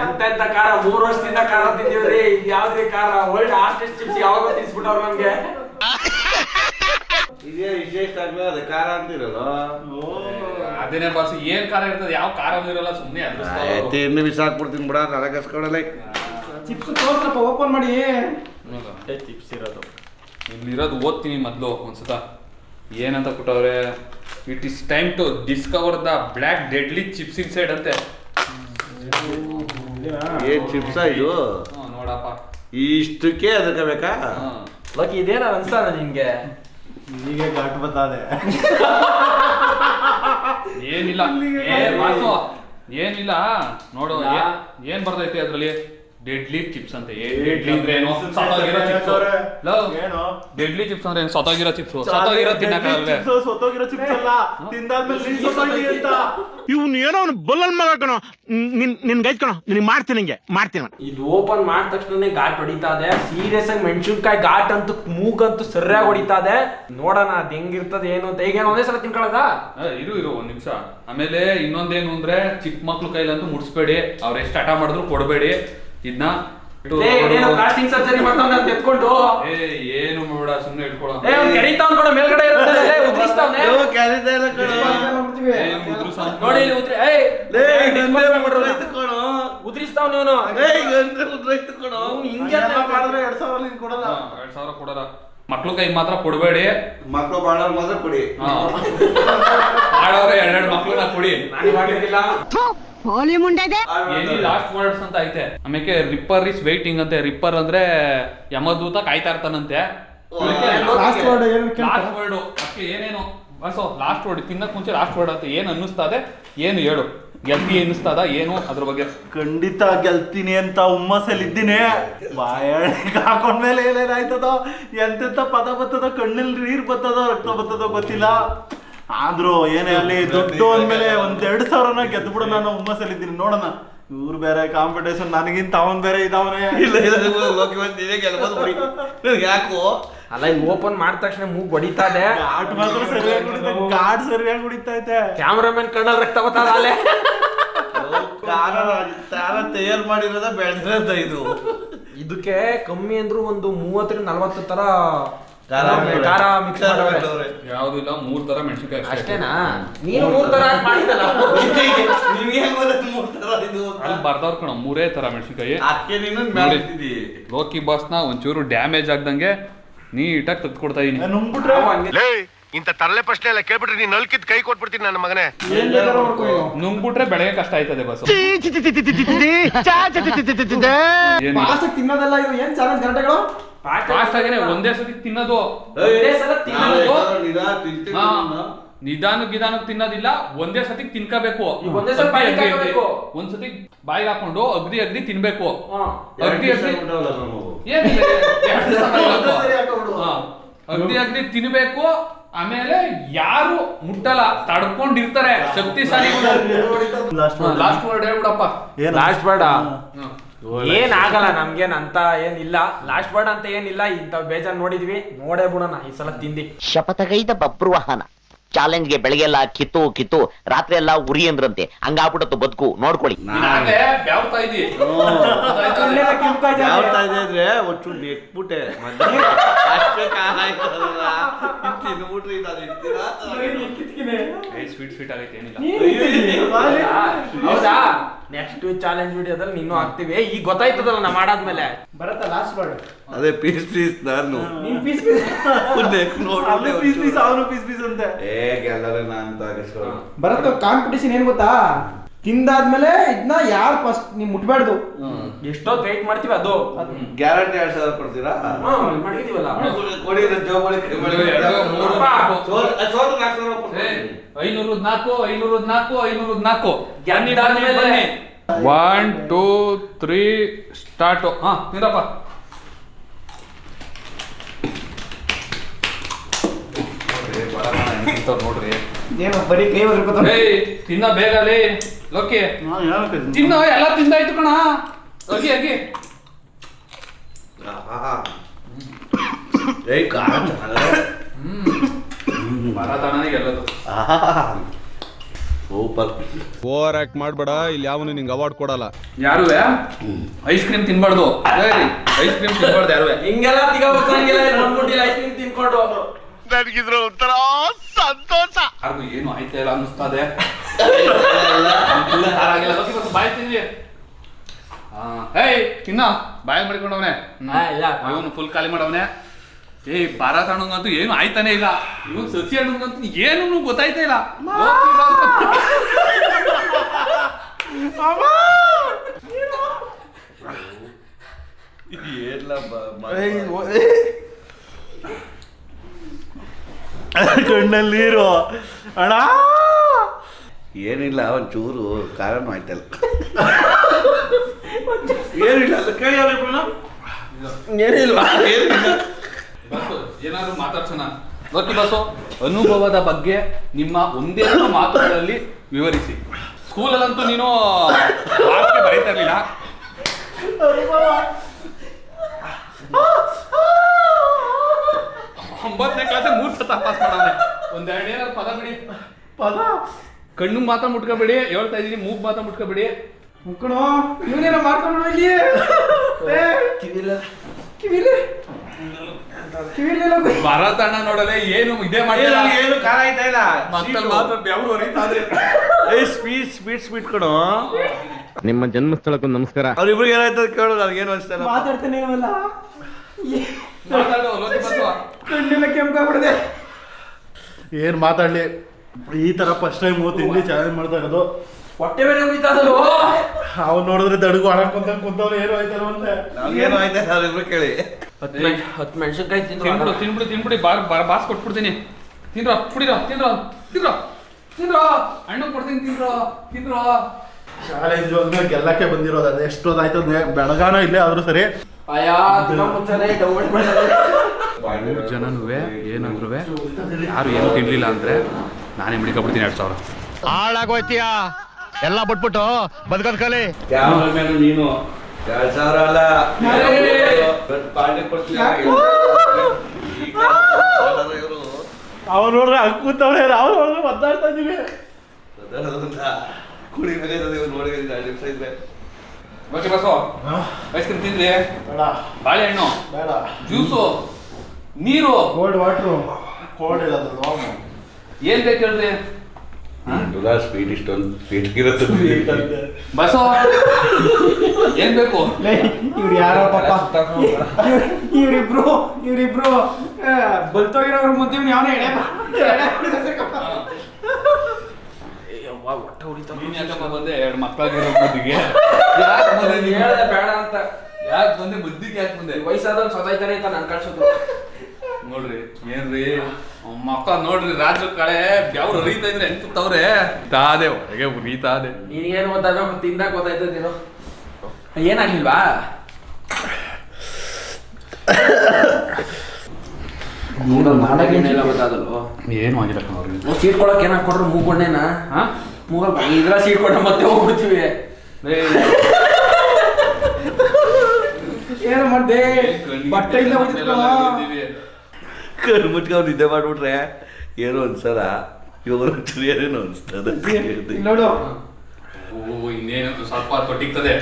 ಎಂತೆಂತ ಖಾರ 3 ವರ್ಷದಿಂದ ಖಾರ ತಿಂದಿವ್ರಿ. ಇದು ಯಾವ್ದ್ರಿ ಖಾರ? ವರ್ಲ್ಡ್ ಹಾಟೆಸ್ಟ್ ಚಿಪ್ಸ್ ಯಾವಾಗ ತಿನ್ಸ್ಬಿಟ್ಟವ್ರು ನಮ್ಗೆ. ಇದೇ ವಿಶೇಷ ಆಗ್ಲೂ ಅದು ಖಾರ ಅಂತಿರಲ್ಲ. ಅದೇನೇ ಬಾಸ್, ಏನ್ ಖಾರ ಇರ್ತದೆ? ಯಾವ ಖಾರ ಇರಲ್ಲ, ಸುಮ್ಮನೆ ಎಣ್ಣೆ ಬಿಸಾಕ್ಬಿಡ್ತೀನಿ ಬಿಡ, ನನಗಸ್ಕೊಡಲ್ಲ. ಚಿಪ್ಸ್ ತೋರ್ಸಪ್ಪ, ಓಪನ್ ಮಾಡಿ. ಚಿಪ್ಸ್ ಇರೋದು ಇಲ್ಲಿರೋದು ಓದ್ತೀನಿ ಮೊದಲು ಒಂದ್ಸತ. ಏನಂತ ಕೊಟ್ಟವ್ರೆ? It is time to discover the black deadly chips inside ಅಂತೆ. ಏನ್ ಚಿಪ್ಸ ಇದು? ನೋಡಪ್ಪ, ಇಷ್ಟಕ್ಕೆ ಅದಕ್ಕೆ ಬೇಕಾ? ಲೋಕಿ ಇದೇನ ಅನ್ಸ್ತಾನ ನಿನ್ಗೆ? ಹೀಗೆ ಘಾಟ್ ಬತ್ತದೆ. ಏನಿಲ್ಲ, ಏನಿಲ್ಲ ನೋಡು. ಏನ್ ಬರ್ತೈತಿ ಅದ್ರಲ್ಲಿ? ಡೆಡ್ಲಿ ಚಿಪ್ಸ್ ಅಂತ ಡೆಡ್ಲಿ ಅಂದ್ರೆ ಏನು ಸತ್ತೋಗಿರೋ ಚಿಪ್ಸ್ ಏನು ಡೆಡ್ಲಿ ಚಿಪ್ಸ್ ಅಂದ್ರೆ ಏನು ಸತ್ತೋಗಿರೋ ಚಿಪ್ಸ್ ಸತ್ತೋಗಿರೋ ತಿನ್ನಕ್ಕಾಗಲ್ವೇ ಸತ್ತೋಗಿರೋ ಚಿಪ್ಸ್ ಅಲ್ಲ ತಿಂದಾದ್ಮೇಲೆ ನೀನ್ ಸತ್ತೋಗಿ ಅಂತ ಇವ್ನು ಏನೋ ಅವ್ನು ಬಲ್ಲನ್ ಮಗ ಕಣೋ ನಿನ್ ಗೈದ್ ಕಣೋ ನಿನಗೆ ಮಾಡ್ತೀನಿ ಇದು ಓಪನ್ ಮಾಡಿದ ತಕ್ಷಣನೇ ಘಾಟ್ ಹೊಡಿತಾ ಇದೆ. ಸೀರಿಯಸ್ ಆಗಿ ಮೆಣಸಿನ್ಕಾಯಿ ಘಾಟ್ ಅಂತೂ ಮೂಗಂತೂ ಸರಿಯಾಗಿ ಹೊಡಿತಾ ಇದೆ. ನೋಡೋಣ ಅದ್ ಹೆಂಗಿರ್ತದೆ ಏನು ಅಂತ. ಈಗ ಒಂದೇ ಸಲ ತಿನ್ಕೊಳ್ಳೋದ ಇರು ಒಂದ್ ನಿಮಿಷ. ಆಮೇಲೆ ಇನ್ನೊಂದೇನು ಅಂದ್ರೆ ಚಿಕ್ಕ ಮಕ್ಳು ಕೈಲಂತೂ ಮುಡ್ಸ್ಬೇಡಿ, ಅವ್ರು ಎಷ್ಟು ಹಠ ಮಾಡಿದ್ರು ಕೊಡ್ಬೇಡಿ ಇದನ್ನ. ಪ್ಲಾಸ್ಟಿಕ್ ಸರ್ಜರಿ ಮಾಡ್ತಾವ ಅಂತ ಎತ್ಕೊಂಡು ಏನು ಬೇಡ ಸುಮ್ಮನೆ ಇಟ್ಕೊಳ್ಳೋ ಕೆರಿತಾವ್ ಕೂಡ ಮೇಲ್ಗಡೆ ಉದ್ರಿಸ್ತಾವ್ನೆ ಉದ್ರಿಸ್ತಾವ್ ನೀನು ಹಿಂಗೆ ಮಾಡಿದ್ರೆ 2,000 ನೀನ್ ಕೊಡಲ್ಲ. 2,000 ಕೊಡಲ್ಲ. ಮಕ್ಳು ಕೈ ಮಾತ್ರ ಕೊಡ್ಬೇಡಿ. ಮಕ್ಕಳು ಮಾಡೋರು ಮಾತ್ರ ಕೊಡಿ. ಆಡೋರೆ 2 ಮಕ್ಳನ್ನ ಕೊಡಿ. ನಾನು ಮಾಡಿಲ್ಲ. ಏನಿ ಲಾಸ್ಟ್ ವರ್ಡ್ಸ್ ಅಂತ ಐತೆ. ಆಮೇಲೆ ರಿಪ್ಪರ್ ಇಸ್ ವೈಟಿಂಗ್ ಅಂತೆ. ರಿಪ್ಪರ್ ಅಂದ್ರೆ ಯಮದೂತ ಕಾಯ್ತಾ ಇರ್ತಾನಂತೆ. ಲಾಸ್ಟ್ ವರ್ಡ್ ಏನು ಲಾಸ್ಟ್ ವರ್ಡ್ ಅದಕ್ಕೆ ಏನೇನು ಬಸೋ ಲಾಸ್ಟ್ ವರ್ಡ್ ತಿನ್ನಕ್ ಮುಂಚೆ ಲಾಸ್ಟ್ ವರ್ಡ್ ಅಂತ ಏನ್ ಅನ್ನಿಸ್ತದೆ ಏನು ಹೇಳು. ಗೆಲ್ತಿ ಅನ್ನಿಸ್ತದ ಏನು ಅದ್ರ ಬಗ್ಗೆ? ಖಂಡಿತ ಗೆಲ್ತೀನಿ ಅಂತ ಹುಮ್ಮಸ್ಸಲ್ಲಿ ಇದ್ದೀನಿ. ಬಾಯಾಳಿಗೆ ಹಾಕೊಂಡ್ಮೇಲೆ ಏನೇನಾಯ್ತದೋ ಎಂತೆಂತ ಪದ ಬರ್ತದೋ, ಕಣ್ಣಲ್ಲಿ ನೀರು ಬರ್ತದೋ, ರಕ್ತ ಬರ್ತದೋ ಗೊತ್ತಿಲ್ಲ. ಆದ್ರೂ ಏನೇ ಅಲ್ಲಿ ದುಡ್ಡು ಅಂದ್ಮೇಲೆ 1,000-2,000 ಗೆದ್ದು ಬಿಡು. ನಾನು ಹುಮ್ಮಸ್ಸಲ್ಲಿ ಇದ್ದೀನಿ. ನೋಡೋಣ. ಇವ್ರು ಬೇರೆ ಕಾಂಪಿಟೇಷನ್, ನನಗಿಂತ ಅವನ್ ಬೇರೆ ಇದಾವನೆ. ಯಾಕೋ ಅಲ್ಲ ಇದು ಓಪನ್ ಮಾಡಿದ ತಕ್ಷಣ ಮೂಗ್ ಹೊಡಿತಾ ಇದೆ. ಘಾಟ್ ಮಾತ್ರ ಸರಿಯಾಗಿ ಕುಡಿತೈತೆ. ಘಾಟ್ ಸರಿಯಾಗಿ ಕುಡಿತೈತೆ. ಕ್ಯಾಮ್ರಾಮನ್ ಕಣ್ಣಲ್ಲಿ ರಕ್ತ ಬರ್ತದ ಅಲ್ಲೇ. ಖಾರ ತಯಾರು ಮಾಡಿರೋದ ಬೆಳೆದಿರೋದ ಇದು. ಇದಕ್ಕೆ ಕಮ್ಮಿ ಅಂದ್ರೂ ಒಂದು 30-40 ತರ ಖಾರ ಮಿಕ್ಸ್ ಮಾಡವ್ರೆ. ಯಾವ್ದು ಇಲ್ಲ 3 ತರ ಮೆಣಸಿನಕಾಯಿ ಅಷ್ಟೇನಾ? ನೀನು 3 ತರ ಮಾಡಿದಲ್ಲ. ಅಲ್ಲಿ ಬರ್ದವ್ರ ಕಣ 3 ತರ ಮೆಣಸಿನಕಾಯಿ. ಅದಕ್ಕೆ ನೀನು ಮಾಡ್ತಿದ್ದಿ. ಲೋಕಿ ಬಾಸ್ನ ಒಂಚೂರು ಡ್ಯಾಮೇಜ್ ಆಗ್ದಂಗೆ ನೀಟಾಗಿ ತೆಗೆದುಕೊಡ್ತಾ ಇದೀನಿ. ನುಂಗ್ಬಿಟ್ರೆ ಇಂತ ತರಲೆ ಪ್ರಶ್ನೆ ಎಲ್ಲ ಕೇಳ್ಬಿಟ್ರೆ ನೀನ್ ನಲ್ಕಿದ್ ಕೈ ಕೊಟ್ಬಿಡ್ತೀನಿ ನನ್ನ ಮಗನೇ. ನುಂಗ್ಬಿಟ್ರೆ ಬೆಳಗ್ಗೆ ಕಷ್ಟ ಆಯ್ತದೆ ಬಸ್. ಫಾಸ್ಟ್ ತಿನ್ನೋದಲ್ಲ ಇದು. ಏನ್ ಚಾಲೆಂಜ್ ಗಂಟೆಗಳು ಫಾಸ್ಟ್ ಆಗೇನೆ ಒಂದೇ ಸತಿ ತಿನ್ನೋದು. ನಿಧಾನಕ್ಕೆ ತಿನ್ನೋದಿಲ್ಲ, ಒಂದೇ ಸತಿ ತಿನ್ಕೋಬೇಕು. ಒಂದ್ಸತಿ ಬಾಯಿಗೆ ಹಾಕೊಂಡು ಅಗ್ದಿ ತಿನ್ಬೇಕು. ಅಗ್ದಿ ತಿನ್ಬೇಕು. ಆಮೇಲೆ ಯಾರು ಮುಟ್ಟಲ್ಲ, ತಡ್ಕೊಂಡಿರ್ತಾರೆ. ಶಕ್ತಿಶಾಲಿ. ಲಾಸ್ಟ್ ವರ್ಡ್ ಹೇಳ್ಬಿಡಪ್ಪ. ಲಾಸ್ಟ್ ಬೇಡ ಏನ್ ಆಗಲ್ಲ ನಮ್ಗೇನ್ ಅಂತ ಏನಿಲ್ಲ. ಲಾಸ್ಟ್ ವರ್ಡ್ ಅಂತ ಏನಿಲ್ಲ. ಇಂತ ಬೇಜಾರ್ ನೋಡಿದ್ವಿ, ನೋಡೇ ಬಿಡೋಣ ಈ ಸಲ ತಿಂದಿ. ಶಪಥಗೈದ ಬಬ್ರುವಾಹನ ಚಾಲೆಂಜ್ಗೆ ಬೆಳಗ್ಗೆಲ್ಲ ಕಿತ್ತು ರಾತ್ರಿ ಎಲ್ಲ ಉರಿ ಅಂದ್ರಂತೆ. ಹಂಗಾಗ್ಬಿಡತ್ತು ಬದುಕು. ನೋಡ್ಕೊಳ್ಳಿ. ಬ್ಯಾವ್ತಾ ಇದ್ದಿ ಯಾವ್ತಾ ಇದೆ ಅಂದ್ರೆ ಒಟ್ಟು ನೆಕ್ಬಿಟ್ಟೆ ಅಷ್ಟೇ ಖಾರ ಆಯ್ತದಲ್ಲ. ತಿನ್ಬಿಟ್ರಿ ಸ್ವೀಟ್ ಆಗೈತೆ ಏನಿಲ್ಲ. ಹೌದಾ? ನೆಕ್ಸ್ಟ್ ಚಾಲೆಂಜ್ ವಿಡಿಯೋದಲ್ಲಿ ನೀನು ಹಾಕ್ತಿವಿ. ಈಗ ಗೊತ್ತಾಯ್ತದಲ್ಲ ನಾ ಮಾಡಾದ್ಮೇಲೆ. ಬರತ್ತಾ ಲಾಸ್ಟ್ ವರ್ಡ್? ಅದೇ ಪೀಸ್ ನಾನು ಪೀಸ್ ಅಂತೆ. ಗೆಲ್ಲರೆ ನಾನು ಬರತ್ತ ಕಾಂಪಿಟೇಷನ್ ಏನ್ ಗೊತ್ತಾ? ತಿಂದಾದ್ಮೇಲೆ ಇದನ್ನ ಯಾರು ಫಸ್ಟ್ ನೀವ್ ಮುಟ್ಬಾರ್ದು. ಎಷ್ಟೊತ್ತು ವೆಯ್ಟ್ ಮಾಡ್ತೀವಿ ಅದು ಗ್ಯಾರಂಟಿ 2,000 ಕೊಡ್ತೀರಾ? ಮಾಡಿದೀವಲ್ಲ. ಕೊಡಿ ಜೋಬಳಿ 504 1 2 3 ಸ್ಟಾರ್ಟ್. ನಿಂದಪ್ಪ. ನೋಡ್ರಿ ಏನು ಬರೀ ಕೈ ಹೊರ್ಕೋತಾನೆ. ತಿನ್ನ ಬೇಗಲೇ ಲೋಕಿ. ತಿನ್ನ ಎಲ್ಲ ತಿಂದಾಯ್ತು ಕಣ. ಅಗಿ ಮಾರಾಟನೇ ಗೆಲ್ಲದು. ಸೂಪರ್. ಓವರ್ ಆಕ್ಟ್ ಮಾಡ್ಬೇಡ. ಇಲ್ಲಿ ಯಾವನು ನಿಂಗೆ ಅವಾರ್ಡ್ ಕೊಡಲ್ಲ. ಯಾರುವೆ ಐಸ್ ಕ್ರೀಮ್ ತಿನ್ಬಾರ್ದು. ಐಸ್ ಕ್ರೀಮ್ ತಿನ್ಬಾರ್ದು ಯಾರುವೆ. ಹಿಂಗೆಲ್ಲ ತಿಗೋಬಿಟ್ಟಿಲ್ಲ ಐಸ್ ಕ್ರೀಮ್ ತಿನ್ಕೊಂಡು. ನನಗಿದ್ರ ಒಂಥರ ಸಂತೋಷ. ಯಾರಿಗೂ ಏನು ಆಯ್ತಾ ಇಲ್ಲ ಅನ್ನಿಸ್ತದೆ. ಬಾಯ್ ತಿನ್ವಿ. ತಿನ್ನ ಬಾಯ್ ಮಾಡಿಕೊಂಡವನೆ. ಇವನು ಫುಲ್ ಖಾಲಿ ಮಾಡವನೆ. ಭಾರತ ಹಣ್ಣಂಗಂತೂ ಏನು ಆಯ್ತಾನೆ ಇಲ್ಲ. ಇವನು ಸಸಿ ಹಣ್ಣಂಗಂತೂ ಏನು ಗೊತ್ತಾಯ್ತಾ ಇಲ್ಲ. ಕಣ್ಣಲ್ಲಿ ನೀರು ಅಣ್ಣ. ಏನಿಲ್ಲ ಒಂಚೂರು ಕಾರಣ ಆಯ್ತಲ್ಲ. ಏನಿಲ್ಲ ಕೇಳಿ ಅವ್ರಿಬ್ರನ್ನ. ಏನಿಲ್ವಾ ಬಸ್ಸು ಏನಾದ್ರು ಮಾತಾಡ್ಸೋಣ. ಓಕೆ ಬಸ್ಸು, ಅನುಭವದ ಬಗ್ಗೆ ನಿಮ್ಮ ಒಂದೆರಡು ಮಾತುಗಳಲ್ಲಿ ವಿವರಿಸಿ. ಸ್ಕೂಲಲ್ಲಂತೂ ನೀನು ಕ್ಲಾಸ್ಗೆ ಬರೀತಾ ಇರಲಿಲ್ಲ. 9ನೇ ಕ್ಲಾಸಿಗೆ 3 ಸತ ಪಾಸ್ ಮಾಡೋಣ. ಒಂದೆರಡು ಏನಾದ್ರು ಪದ ಬಿಡಿ. ಪದ ಕಣ್ಣು ಮಾತ್ರ ಮುಟ್ಕೋಬೇಡಿ, ಹೇಳ್ತಾ ಇದೀನಿ, ಮೂಗ್ ಮಾತ್ರ ಮುಟ್ಕೋಬೇಡಿ. ಮುಕ್ಕಣೋ ಇವನೇನೋ ಮಾಡ್ಕೊಂಡು ಇಲ್ಲಿ ಕಿವಿಲೆಲ್ಲ ಭರತಣ್ಣ ನೋಡಲೆ ಏನು ಇದೇ ಮಾಡಿಲ್ಲ. ಏನು ಖಾರ ಆಯ್ತಾ ಇಲ್ಲ ಮಕ್ಕಳು ಮಾತ್ರ ಬೆವರು ಹೊರಿತಾ ಇದ್ರೆ. ಸ್ವೀಟ್ ಕಣೋ. ನಿಮ್ಮ ಜನ್ಮಸ್ಥಳಕ್ಕೂ ನಮಸ್ಕಾರ. ಅವ್ರಿಬ್ರಿಗೆ ಏನಾಯ್ತು ಕೇಳು, ನನಗೇನು ಅನ್ಸ್ತಾ ಮಾತಾಡ್ತಾನೆ ಇಲ್ವಲ್ಲ ಮಾತಾಡು, ಲೋಕಿ ಬಸ್ಸು. ಕಣ್ಣೆಲ್ಲ ಕೆಂಪಾಗ್ಬಿಡಿದೆ. ಏನ್ ಮಾತಾಡ್ಲಿ, ಈ ತರ ಫಸ್ಟ್ ಟೈಮ್ ತಿಂಡಿ ಚಾಲೆಂಜ್ ಮಾಡ್ತಾ ಇರೋದು. ಹೊಟ್ಟೆ ಬೇರೆ ಹೋಯ್ತಾ ಅದು. ಅವ್ನು ನೋಡಿದ್ರೆ ದಡುಗು ಹಣ ಕುಂತವ್ರು ಏನು ಆಯ್ತಾರ ಅಂತೆ. ನಮ್ಗೇನು ಆಯ್ತಾ ಅವ್ರಿಬ್ರು ಕೇಳಿ. 10 ಮೆಣಸಿನ್ಕಾಯಿ ತಿನ್ಬಿಡಿ ಬಾಸ್ ಕೊಟ್ಬಿಡ್ತೀನಿ. ತಿನ್ರೋ ಹಣ್ಣು ಕೊಡ್ತೀನಿ, ತಿನ್ರೋ. ಚಾಲೆಂಜ್ ಅಂದ್ರೆ ಗೆಲ್ಲಕ್ಕೆ ಬಂದಿರೋದು. ಅದು ಎಷ್ಟೊಂದಾಯ್ತು ಬೆಳಗಾನ ಇಲ್ಲೇ ಆದ್ರೂ ಸರಿ. ಮೂರು ಜನನೂ ಏನಂದ್ರು ಯಾರು ಏನು ತಿನ್ಲಿಲ್ಲ ಅಂದ್ರೆ ನಾನೇ ಮಡಿಕೊಬಿಡ್ತೀನಿ 2000. ಹಾಳಾಗೋಯ್ತೀಯ ಎಲ್ಲ ಬಿಟ್ಬಿಟ್ಟು ಬದುಕೋದ್ ಕಲಿ. ಕ್ಯಾಮ್ರಾ ಮೇಲೆ ನೀನು 2000 ಅಲ್ಲ ಪಾಂಡೆ ಕೊಡ್ತೀನಿ. ಅವ್ರು ನೋಡ್ರೆ ಹಂಗ್ ಕೂತವ್ರೆ, ನಾವು ನೋಡಿದ್ರೆ ಒದ್ದಾಡ್ತಾ ಇದೀವಿ. ಓಕೆ ಬಸ್ಸು, ಐಸ್ ಕ್ರೀಮ್ ತಿಂದ್ರಿ, ಬೇಡ ಬಾಳೆಹಣ್ಣು, ಬೇಡ, ಜ್ಯೂಸು, ನೀರು, ಕೋಲ್ಡ್ ವಾಟ್ರು, ಕೋಲ್ಡ್ ಇರೋದು ಏನ್ ಬೇಕು ಹೇಳ್ರಿ. ಸ್ವೀಟ್ ಇಷ್ಟೊಂದು ಸ್ವೀಟ್ ಇರುತ್ತೆ. ಬಸ್ಸು ಏನ್ ಬೇಕು? ಇವ್ರು ಯಾರೋ ಪಾಪ ಇವ್ರಿಬ್ರು ಬಲ್ತೋಗಿರೋರ ಮುಂದೆ ಇವ್ನು ಯಾವನೇ ಹೊಟ್ಟೆ ಹೊಡಿತಾ ನೀನ್ ಯಾಕಪ್ಪ ಬಂದೆ 2 ಮಕ್ಕಳಾಗಿರೋ ಮುದ್ದಿಗೆ? ಯಾಕೆ ಬಂದೆ ನೀನು? ಹೇಳ್ದೆ ಬೇಡ ಅಂತ. ಯಾಕೆ ಬಂದೆ ಮುದ್ದಿಗೆ? ಯಾಕೆ ಬಂದೆ? ವಯಸ್ಸಾದವ್ನು ಸದಾಯ್ತಾನೆ ಅಂತ ನಾನು ಕಳ್ಸೋದು. ನೋಡ್ರಿ ಏನ್ರಿ ಮಕ್ಕ ನೋಡ್ರಿ, ರಾಜ್ರ ಕಳೆ ಬೆವ್ರು ಹರಿತಾ ಇದ್ರೆ ಎಂತವ್ರೆ ತಾದೆ ಹೊರಗೆ ಉರಿತಾದೆ. ನಿನಗೇನು ಗೊತ್ತಾಗಬೇಕು, ತಿಂದಾಗ ಗೊತ್ತಾಯ್ತದೇನೋ. ಏನಾಗ್ಲಿಲ್ವಾ? ಗೊತ್ತಾದಲ್ವ ಏನು ಆಗಿಲ್ಲ ಅವ್ರಿಗೆ. ಸೀಟ್ ಕೊಡಕ್ ಏನಾಗ ಕೊಟ್ರು ಮೂಗೊಂಡೇನಾ ಮೂಗಲ್ ಇದ್ರ ಸೀಟ್ ಕೊಟ್ಟ ಮತ್ತೆ ಹೋಗ್ಬಿಡ್ತೀವಿ. ಏನು ಮಾಡ್ದೆ ಬಟ್ಟೆ ಇಲ್ಲ ಕಣ್ಣು ಮುಟ್ಕೊಂಡು ನಿದ್ದೆ ಮಾಡ್ಬಿಟ್ರೆ ಏನು ಅನ್ಸಲ್ಲ. ಇವರು ಏನೇನು ಅನ್ಸ್ತದೆ ನೋಡು. ಇನ್ನೇನು ಸ್ವಲ್ಪ ತೊಟ್ಟಿಗ್ತದೆ.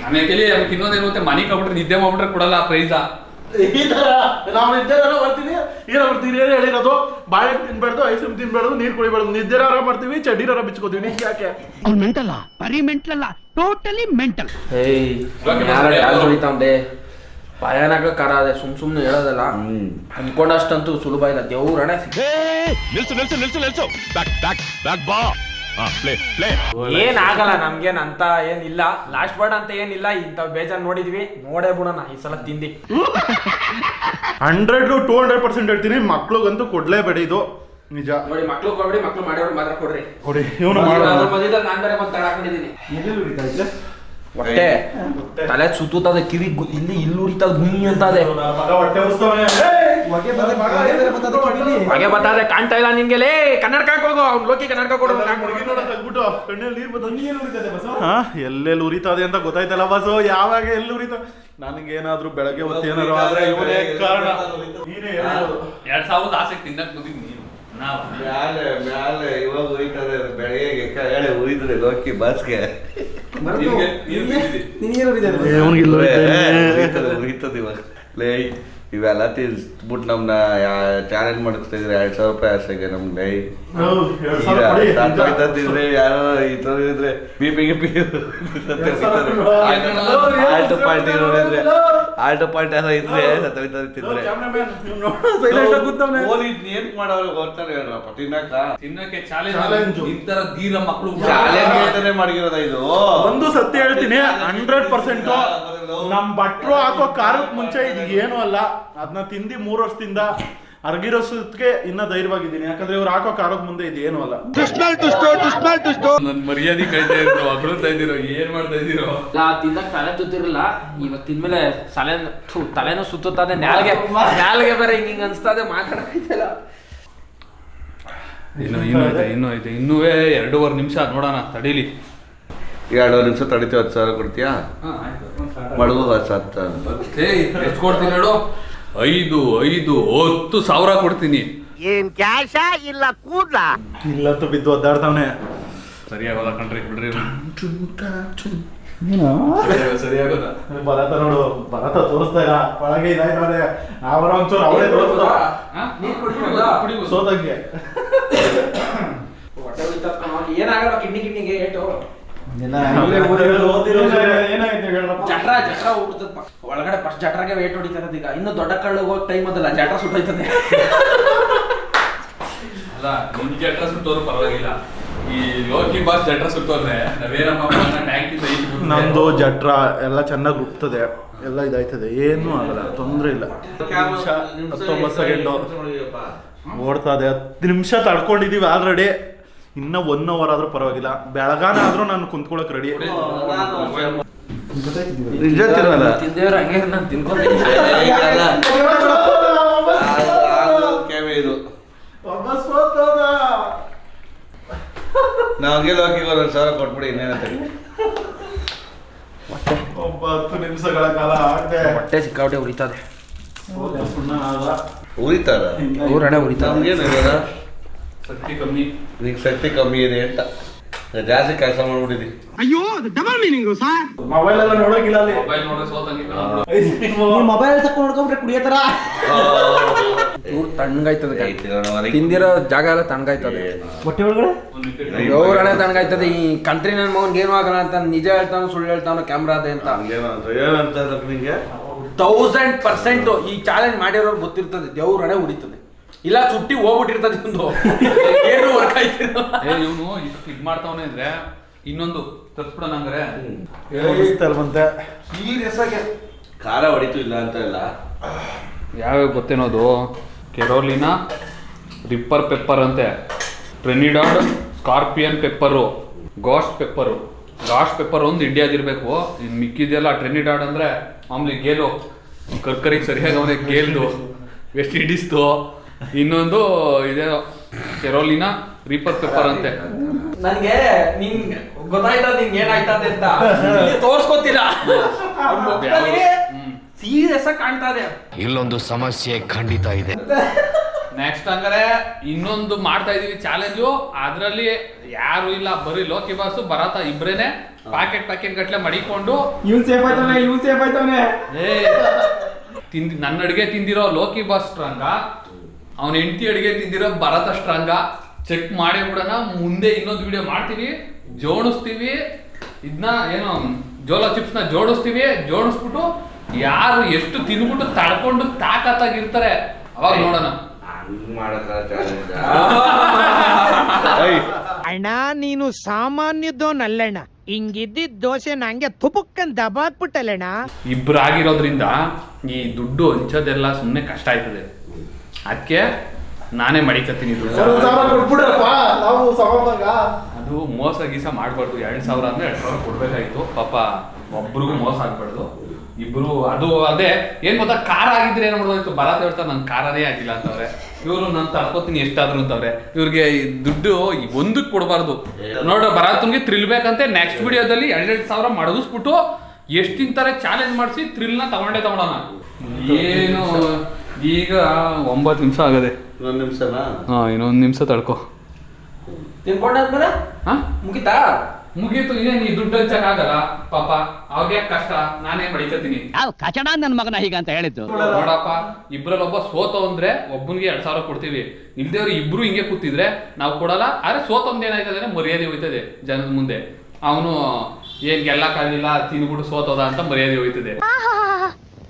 ಆಮೇಲೆ ಅದಕ್ಕೆ ಇನ್ನೊಂದೇನು ಮತ್ತೆ ಮನೆ ಕಬಿಟ್ರೆ ನಿದ್ದೆ ಮಾಡ್ಬಿಟ್ರೆ ಕೊಡಲ್ಲ ಪ್ರೈಸ. ಈ ತರ ನಾವು ನಿದ್ದೆನಾರ ಮಾಡ್ತೀವಿ, ಏನಾಗ್ಬಿಡ್ತೀವಿ ಹೇಳಿರೋದು. ಬಾಳೆಹಣ್ಣು ತಿನ್ಬಾರ್ದು, ಐಸ್ ಕ್ರೀಮ್ ತಿನ್ಬಾರ್ದು, ನೀರು ಕುಡಿಬಾರ್ದು, ನಿದ್ದೆನಾರ ಮಾಡ್ತೀವಿ, ಚಡ್ಡಿನಾರ ಬಿಚ್ಕೋತೀವಿ. ನೀನ್ ಯಾಕೆ ಅವ್ನು ಮೆಂಟಲ್ಲ, ಬರೀ ಮೆಂಟಲ್ ಅಲ್ಲ, ಟೋಟಲಿ ಮೆಂಟಲ್. ಹೊಡಿತಾವ್ದೆ ಭಯಾನಕ ಕಾರ ಅದೇ. ಸುಮ್ನೆ ಹೇಳೋದಲ್ಲ, ಅನ್ಕೊಂಡಷ್ಟಂತೂ ಸುಲಭ ಇಲ್ಲ. ದೇವ್ರಣ ಏನಾಗಲ್ಲ ನಮ್ಗೇನ್ ಅಂತ ಏನಿಲ್ಲ. ಲಾಸ್ಟ್ ವರ್ಡ್ ಅಂತ ಏನಿಲ್ಲ. ಇಂಥವ್ ಬೇಜಾರ್ ನೋಡಿದ್ವಿ, ನೋಡೇ ಬಿಡೋಣ ಈ ಸಲ ತಿಂದಿ. 100-200% ಹೇಳ್ತೀನಿ, ಮಕ್ಳಿಗಂತೂ ಕೊಡ್ಲೇಬೇಡಿ, ಇದು ನಿಜ. ನೋಡಿ, ಮಕ್ಳು ಕೊಡ್ಬೇಡಿ, ಮಕ್ಳು ಮಾಡೋರು ಮಾತ್ರ ಕೊಡ್ರಿ. ಕೊಡಿ. ಇವನು ಮಧ್ಯದಲ್ಲಿ ನಾನು ಬೇರೆ ಬಂದು ಹಾಕೊಂಡಿದ್ದೀನಿ. ಹೊಟ್ಟೆ ತಲೆ ಸುತ್ತದ, ಕಿವಿ ಇಲ್ಲಿ ಉರಿತದ, ಗುಮ್ಮಿ ಅಂತದೆ, ಹೊಗೆ ಬರ್ತದೆ. ಕಾಣ್ತಾ ಇಲ್ಲ ನಿನ್ಗೆ? ಲೇ ಕನ್ನಡಕ ಹೋಗು, ಅವ್ನು ಲೋಕಿ ಕನ್ನಡಕ ಕೊಡು. ಎಲ್ಲೆಲ್ಲಿ ಉರಿತದೆ ಅಂತ ಗೊತ್ತಾಯ್ತಲ್ಲ ಬಸ್ಸು. ಯಾವಾಗ ಎಲ್ಲಿ ಉರಿತ, ನನಗೇನಾದ್ರೂ ಬೆಳಗ್ಗೆ ಹೊತ್ತು ಏನಾದ್ರು ಆದ್ರೆ ಇವನೇ ಕಾರಣ. 2000 ಆಸೆಗೆ ತಿನ್ನಕ್ ಬಂದಿದ್ ನೀನು. ಮ್ಯಾಲೆ ಇವಾಗ ಉರಿತದೆ, ಬೆಳಗ್ಗೆ ಹೇಳಿ ಉರಿದ್ರೆ ಲೋಕಿ ಬಸ್ಗೆ ಉರಿತದೆ ಇವಾಗ. ಲೇ ಇವೆಲ್ಲ ತಿನ್ಸ್ಬಿಟ್ಟು ನಮ್ನ ಚಾಲೆಂಜ್ ಮಾಡಿಸ್ತಾ ಇದ್ರೆ 2000 ರೂಪಾಯಿ ಆಸೆಗೆ ನಮ್ಗೆ. ತಿಂದ್ರೆ ಯಾರೋ ಈ ತರ ಇದ್ರೆ ಬಿಪಿ ಆಲ್ಟೋ ಪಾಲ್ಟ್ ಯಾರೋ ಇದ್ರೆ ತಿಂದ್ರೆ ಏನ್ ಮಾಡೋರು ಗೊತ್ತಾನೆ ಹೇಳ್ರಪ್ಪ. ತಿನ್ನಕ್ಕೆ ಚಾಲೆಂಜ್ ಇಂತರ ಧೀರ ಮಕ್ಕಳು ಚಾಲೆಂಜ್ ಮಾಡಿರೋದ ಇದು. ಒಂದು ಸತ್ಯ ಹೇಳ್ತೀನಿ, 100% ನಮ್ ಭಟ್ರು ಹಾಕೋ ಖಾರಕ್ ಮುಂಚೆ ಇದು ಏನು ಅಲ್ಲ. ಅದನ್ನ ತಿಂದಿ 3 ವರ್ಷದಿಂದ ಅರ್ಗಿರೋ ಸುತ್ತಿಗೆ ಇನ್ನ ಧೈರ್ಯವಾಗಿದ್ದೀನಿ, ಯಾಕಂದ್ರೆ ಇವ್ರು ಹಾಕೋ ಖಾರದ ಮುಂದೆ ಇದು ಏನೂ ಅಲ್ಲ. ನನ್ ಮರ್ಯಾದೆ ಕಾಯ್ತಾ ಇದ್ರು, ಅಗ್ಳುತ್ತಾ ಇದ್ದೀರೋ, ಏನ್ ಮಾಡ್ತಾ ಇದ್ದೀರೋ? ತಿಂದಾಗ ತಲೆ ತುತ್ತಿರಲ್ಲ, ಇವತ್ತು ತಿಂದ್ಮೇಲೆ ತಲೆನೂ ಸುತ್ತುತ್ತದೆ, ನಾಲ್ಗೆ ಬೇರೆ ಹಿಂಗ ಅನ್ಸ್ತದೆ, ಮಾತಾಡಕ್ಕಾಯ್ತಲ್ಲ. ಇನ್ನೂ ಐತೆ ಇನ್ನೂ 2.5 ನಿಮಿಷ ನೋಡೋಣ, ತಡೀಲಿ. 2 ನಿಮಿಷ ತಡಿತೀವಿ, 10,000 ಕೊಡ್ತೀಯಾ? ಮಡಗು 10,000. ಎಷ್ಟು ಕೊಡ್ತೀನಿ ಹೇಳು? 5, 10,000 ಕೊಡ್ತೀನಿ. ಏನ್ ಕ್ಯಾಶ ಇಲ್ಲ ಕೂದ್ಲ? ಇಲ್ಲಂತೂ ಬಿದ್ದು ಒದ್ದಾಡ್ತಾವನೆ. ಸರಿಯಾಗೋದ ಕಣ್ರಿ, ಬಿಡ್ರಿ. ಸರಿಯಾಗೋದ. ಭರತ ನೋಡು, ಭರತ ತೋರಿಸ್ತಾ ಇಲ್ಲ, ಒಳಗೆ ಇದಾಯ್ತದೆ. ಅವರ ಒಂಚೂರು ಅವಳೇ ತೋರಿಸ್ತಾ ಸೋತಂಗೆ. ಏನಾಗಲ್ಲ, ಕಿಡ್ನಿಗೆ ಏಟು ಜಟ್ರ ಹೋಗ್ಬಿಡ್ತದ ಒಳಗಡೆ. ಫಸ್ಟ್ ಜಟ್ರಾಗೆ ವೇಟ್ ಹೊಡಿತಾರದ. ಈಗ ಇನ್ನು ದೊಡ್ಡ ಕಳ್ಳು ಹೋಗೋ ಟೈಮ್ ಅದಲ್ಲ, ಜಟ್ರ ಸುಟ್ಟೋಯ್ತದೆ. ಅಲ್ಲ, ನಿನ್ ಜಟ್ರ ಸುಟ್ಟೋರು ಪರವಾಗಿಲ್ಲ, ಈ ಲೋಕಿ ಬಾಸ್ ಜಟ್ರ ಸುಟ್ಟೋದ್ರೆ ನಾವೇನಪ್ಪ ನಮ್ದು ಜಟ್ರ ಎಲ್ಲ ಚೆನ್ನಾಗಿ ರುಬ್ತದೆ, ಎಲ್ಲ ಇದಾಯ್ತದೆ, ಏನೂ ಆಗಲ್ಲ, ತೊಂದ್ರೆ ಇಲ್ಲ. 19 ಸೆಕೆಂಡು ಓಡ್ತಾ ಇದೆ. 10 ನಿಮಿಷ ತಡ್ಕೊಂಡಿದೀವಿ ಆಲ್ರೆಡಿ. ಇನ್ನ 1 ಅವರ್ ಆದ್ರೂ ಪರವಾಗಿಲ್ಲ, ಬೆಳಗಾನ ಆದ್ರೂ ನಾನು ಕುಂತ್ಕೊಳಕ್ ರೆಡಿ. ನಿಜ ತಿನ್ನಲ್ಲ ತಿಂದೇವ್ರ ಹಂಗೆ ನಾನು ತಿನ್ಕೊಂಡು ಇದು ನಾವ್ಗೆ ಲೋಕಿಗೆ 1,000 ಕೊಟ್ಬಿಡಿ, ಇನ್ನೇನಂತ. 10 ನಿಮಿಷಗಳ ಕಾಲ ಆಗದೆ ಹೊಟ್ಟೆ ಸಿಕ್ಕಾಪಟ್ಟೆ ಉರಿತದೆ. ಉರಿತಾರ ಊರಡೆ ಉರಿತದೆ. ನಮ್ಗೇನು ಶಕ್ತಿ ಕಮ್ಮಿ. ನಿಂಗೆ ಶಕ್ತಿ ಕಮ್ಮಿ ಇದೆ ಅಂತ ಜಾಸ್ತಿ ಕೆಲಸ ಮಾಡ್ಬಿಟ್ಟಿದ್ವಿ. ಅಯ್ಯೋ ಡಬಲ್ ಮೀನಿಂಗು ಸರ್. ಮೊಬೈಲ್ ಎಲ್ಲ ನೋಡೋಗಿಲ್ಲ ಅಲ್ಲಿ. ಮೊಬೈಲ್ ನೋಡ್ರೆ ಸೋತಂಗೆ. ಮೊಬೈಲ್ ತಕೊಂಡು ನೋಡ್ಕೊಂಡ್ರೆ ಕುಡಿಯತರ ತಣ್ಣಗಾಯ್ತದೆ, ತಿಂದಿರೋ ಜಾಗ ಎಲ್ಲ ತಣ್ಣಗಾಯ್ತದೆ, ಹೊಟ್ಟೆ ಒಳಗಡೆ ಊರಡೆ ತಣ್ಣಗಾಯ್ತದೆ. ಈ ಕಂಟ್ರಿ ನನ್ನ ಮಗನ್ಗೆ ಏನು ಆಗಲ್ಲ ಅಂತ ನಿಜ ಹೇಳ್ತಾನೋ ಸುಳ್ಳು ಹೇಳ್ತಾನೋ ಕ್ಯಾಮ್ರಾ ಅದೇ ಅಂತ. ಏನಂತ ನಿಂಗೆ 1000% ಈ ಚಾಲೆಂಜ್ ಮಾಡಿರೋರು ಗೊತ್ತಿರ್ತದೆ, ದೇವ್ರಡೆ ಉರಿತದೆ, ಇಲ್ಲ ಚುಟ್ಟಿ ಹೋಗ್ಬಿಟ್ಟಿರ್ತದೆ. ಒಂದು ಏನು ವರ್ಕ್ ಆಯ್ತಿರಲ್ಲ. ಇವನು ಇಷ್ಟು ಇದ್ ಮಾಡ್ತಾವನೆ ಅಂದ್ರೆ ಇನ್ನೊಂದು ತರ್ಸ್ಬಿಡೋಣ ಹಂಗಾರೆ. ಬಂತೆ ಖಾರ ಹೊಡಿತು ಇಲ್ಲ ಅಂತ ಇಲ್ಲ. ಯಾವ್ಯಾವ ಗೊತ್ತೇನೋದು? ಕೆರೋಲಿನಾ ರಿಪ್ಪರ್ ಪೆಪ್ಪರ್ ಅಂತೆ, ಟ್ರಿನಿಡಾಡ್ ಸ್ಕಾರ್ಪಿಯನ್ ಪೆಪ್ಪರು, ಗಾಸ್ಟ್ ಪೆಪ್ಪರ್ ಒಂದು ಇಂಡಿಯಾದಿರ್ಬೇಕು. ಇನ್ನು ಮಿಕ್ಕಿದೆಲ್ಲ ಟ್ರಿನಿಡಾಡ್ ಅಂದ್ರೆ ಮಾಮೂಲಿ ಗೇಲು, ಕರ್ಕರಿಗೆ ಸರಿಯಾಗಿ ಅವನೇ ಗೇಲ್ದು, ವೆಸ್ಟ್ ಇಂಡೀಸ್ದು. ಇನ್ನೊಂದು ಇದೇನೋ ಕೆರೋಲಿನಾ ರಿಪ್ಪರ್ ಪೆಪ್ಪರ್ ಅಂತೆ. ನನ್ಗೆ ನಿನ್ ಗೊತ್ತಾಯ್ತದ ನಿಂಗೆ ಏನಾಯ್ತದೆ ಅಂತ ತೋರ್ಸ್ಕೊತಿಲ್ಲ, ಸೀರಿಯಸ್ ಆಗಿ ಕಾಣ್ತಾ ಇದೆ. ಇಲ್ಲೊಂದು ಸಮಸ್ಯೆ ಖಂಡಿತ ಇದೆ. ನೆಕ್ಸ್ಟ್ ಹಂಗಾರೆ ಇನ್ನೊಂದು ಮಾಡ್ತಾ ಇದೀವಿ ಚಾಲೆಂಜು. ಅದ್ರಲ್ಲಿ ಯಾರು ಇಲ್ಲ, ಬರೀ ಲೋಕಿ ಬಾಸು ಭರತ ಇಬ್ರೇನೆ ಪ್ಯಾಕೆಟ್ ಗಟ್ಲೆ ಮಡಿಕೊಂಡು. ಇವ್ನು ಸೇಫ್ ಆಯ್ತವನೆ. ನನ್ನ ಅಡಿಗೆ ತಿಂದಿರೋ ಲೋಕಿ ಬಾಸ್ ಸ್ಟ್ರಾಂಗ, ಅವನ ಹೆಂಡತಿ ಅಡಿಗೆ ತಿಂದಿರೋ ಭರತ ಸ್ಟ್ರಾಂಗ. ಚೆಕ್ ಮಾಡೇ ಬಿಡೋಣ. ಮುಂದೆ ಇನ್ನೊಂದು ವಿಡಿಯೋ ಮಾಡ್ತೀವಿ, ಜೋಡಿಸ್ತೀವಿ. ಇದನ್ನ ಏನೋ ಜೋಲೋ ಚಿಪ್ಸ್ನ ಜೋಡಿಸ್ಬಿಟ್ಟು ಯಾರು ಎಷ್ಟು ತಿನ್ಬಿಟ್ಟು ತಡ್ಕೊಂಡು ತಾಕತ್ತಾಗಿರ್ತಾರೆ ಅವಾಗ ನೋಡೋಣ. ಅಣ್ಣ ನೀನು ಸಾಮಾನ್ಯದೋನಲ್ಲಣ್ಣ, ಹಿಂಗಿದ್ದಿದ್ದ ದೋಸೆ ನಂಗೆ ತುಪಕ್ಕನ್ ದಬಾಕ್ಬಿಟ್ಟಲ್ಲಣ್ಣ. ಇಬ್ರು ಆಗಿರೋದ್ರಿಂದ ಈ ದುಡ್ಡು ಹಂಚೋದೆಲ್ಲ ಸುಮ್ಮನೆ ಕಷ್ಟ ಆಯ್ತದೆ. ಅದಕ್ಕೆ ನಾನೇ ಮಡಿಕತ್ತೀನಿ ದುಡ್ಡು. ಅದು ಮೋಸ ಗೀಸ ಮಾಡಬಾರ್ದು. 2,000 ಅಂದ್ರೆ 2,000 ಕೊಡ್ಬೇಕಾಯ್ತು. ಪಾಪ ಒಬ್ರಿಗೂ ಮೋಸ ಆಗ್ಬಾರ್ದು. ಇಬ್ರು ಅದು ಅದೇ ಏನ್ ಗೊತ್ತಾ, ಖಾರ ಆಗಿದ್ರೆ ಏನ್ ಮಾಡ್ಬೋದಾಯ್ತು. ಭರತ ಹೇಳ್ತಾರೆ ನನ್ ಖಾರನೇ ಆಗಿಲ್ಲ ಅಂತವ್ರೆ. ಇವರು ನಾನು ತಡ್ಕೋತೀನಿ ಎಷ್ಟಾದ್ರು ಅಂತವ್ರೆ. ಇವ್ರಿಗೆ ದುಡ್ಡು ಒಂದಕ್ಕೆ ಕೊಡಬಾರ್ದು. ನೋಡ್ರ ಭರತನ್ಗೆ ಥ್ರಿಲ್ ಬೇಕಂತೆ. ನೆಕ್ಸ್ಟ್ ವಿಡಿಯೋದಲ್ಲಿ 2,000 ಮಡಗಿಸ್ಬಿಟ್ಟು ಎಷ್ಟು ತಿಂತಾರೆ ಚಾಲೆಂಜ್ ಮಾಡಿಸಿ ಥ್ರಿಲ್ನ ತಗೊಳ್ಳೋಣ. ಏನು ಈಗ 9 ನಿಮಿಷ ಆಗದೆ. 1 ನಿಮಿಷನಾ? ಇನ್ನೊಂದು ನಿಮಿಷ ತಡ್ಕೋ. ತಿನ್ಕೊಂಡಾದ್ಮೇಲೆ ಮುಗಿತಾ? ಮುಗೀತು. ಇನ್ನೇನು ಈ ದುಡ್ಡು ಹಂಚಕ್ಕಾಗಲ್ಲ ಪಾಪ ಅವ್ರಿಗೆ ಕಷ್ಟ. ನಾನೇ ಮಡಿಕತ್ತೀನಿ. ಕಚಡ ನನ್ನ ಮಗನ ಹೀಗಂತ ಹೇಳಿದ್ದು ನೋಡಪ್ಪ, ಇಬ್ರಲ್ಲಿ ಒಬ್ಬ ಸೋತ ಅಂದ್ರೆ ಒಬ್ಬನಿಗೆ 2,000 ಕೊಡ್ತೀವಿ. ಇಲ್ದೇವ್ರು ಇಬ್ರು ಹಿಂಗೆ ಕೂತಿದ್ರೆ ನಾವು ಕೊಡಲ್ಲ. ಆದ್ರೆ ಸೋತೊಂದ್ ಏನಾಯ್ತದೆ, ಮರ್ಯಾದೆ ಹೋಯ್ತದೆ ಜನದ ಮುಂದೆ. ಅವನು ಏನ್ ಗೆಲ್ಲಕ್ಕಾಗಲಿಲ್ಲ, ತಿನ್ಬಿಟ್ಟು ಸೋತೋದ ಅಂತ ಮರ್ಯಾದೆ ಹೋಯ್ತದೆ.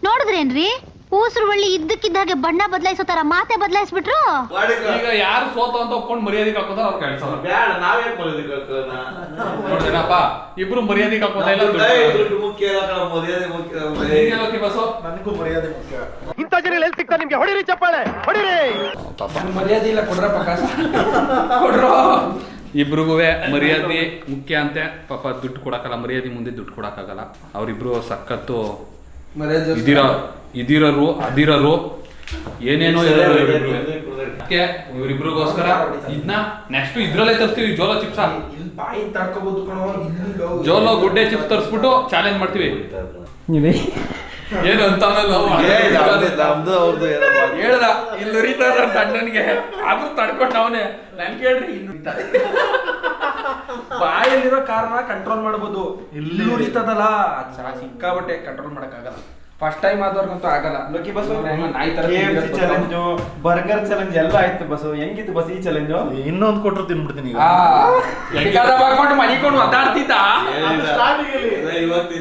ನೋಡಿದ್ರೇನ್ರಿ ಊಸರು ಬಳ್ಳಿ ಇದ್ದಕ್ಕಿದ್ದಾಗೆ ಬಣ್ಣ ಬದಲಾಯಿಸೋ ತರ ಮಾತೆ ಬದಲಾಯಿಸ್ಬಿಟ್ರು. ಈಗ ಯಾರು ಸೋತು ಅಂತ ಒಪ್ಕೊಂಡು ಮರ್ಯಾದೆಗೆ ಹಾಕೋತಾರ ಅವ್ರು ಕೆಲಸ ಬೇಡ ನಾವೇ ಮರ್ಯಾದೆ ನೋಡ್ದೇನಪ್ಪ, ಇಬ್ರು ಮರ್ಯಾದೆಗೆ ಹಾಕೋತಾ ಇಲ್ಲ. ದುಡ್ಡು ಮುಖ್ಯ ಇಲ್ಲ ಕಣ, ಮರ್ಯಾದೆ ಮುಖ್ಯ. ಬಸ್ಸು ನನಗೂ ಮರ್ಯಾದೆ ಮುಖ್ಯ. ಇಂಥ ಜನ ಎಲ್ಲಿ ಸಿಗ್ತಾರೆ ನಿಮ್ಗೆ? ಹೊಡಿರಿ ಚಪ್ಪಾಳೆ, ಹೊಡಿರಿ. ಮರ್ಯಾದೆ ಇಲ್ಲ ಕೊಡ್ರಪ್ಪ ಕಾಸು ಕೊಡ್ರೋ. ಇಬ್ರಿಗೂ ಮರ್ಯಾದೆ ಮುಖ್ಯ ಅಂತೆ. ಪಾಪ ದುಡ್ಡು ಕೊಡಕ್ಕಲ್ಲ, ಮರ್ಯಾದೆ ಮುಂದೆ ದುಡ್ಡು ಕೊಡಕ್ಕಾಗಲ್ಲ. ಅವ್ರಿಬ್ರು ಸಖತ್ತು ಇದಿರೋರು ಅದಿರೋರು ಏನೇನೋ ಇವರಿಬ್ರಿಗೋಸ್ಕರ ಇದನ್ನ ನೆಕ್ಸ್ಟ್ ಇದ್ರಲ್ಲೇ ತರ್ತೀವಿ. ಜೋಲೋ ಚಿಪ್ಸ್, ಬಾಯಿ ತಡ್ಕೋಬಹುದು ಕಣೋ. ಜೋಲೋ ಗುಡ್ಡೆ ಚಿಪ್ಸ್ ತರಿಸ್ಬಿಟ್ಟು ಚಾಲೆಂಜ್ ಮಾಡ್ತೀವಿ. ಏನು ಅಂತ ಹೇಳ್ದ ಇಲ್ಲಿ ಉರಿತಾರ ಅಂತ ಅಣ್ಣನಿಗೆ, ಅದು ತಡ್ಕೊಂಡು ಅವನೇ ನನ್ ಕೇಳ್ರಿ ಇನ್ನು ಬಾಯಲ್ಲಿರೋ ಕಾರಣ ಕಂಟ್ರೋಲ್ ಮಾಡ್ಬೋದು. ಇಲ್ಲಿ ಉರಿತದಲ್ಲ ಸಿಕ್ಕಾಬಟ್ಟೆ ಕಂಟ್ರೋಲ್ ಮಾಡಕ್ಕಾಗಲ್ಲ. ಫಸ್ಟ್ ಟೈಮ್ ಆದವ್ರಿಗಂತೂ ಆಗಲ್ಲ. ಲೋಕಿ ಬಸ್ ನಾಯಿ ತರ ಚಾಲೆಂಜ್, ಬರ್ಗರ್ ಚಾಲೆಂಜ್ ಎಲ್ಲ ಆಯ್ತು ಬಸ್. ಹೆಂಗಿತ್ತು ಬಸ್ ಈ ಚಾಲೆಂಜ್? ಇನ್ನೊಂದು ಕೊಟ್ಟರು ತಿನ್ಬಿಡ್ತೀನಿ ಈಗ. ಹಾಕೊಂಡು ಮನಿಕೊಂಡು ಒದ್ದಾಡ್ತಿದ್ದ.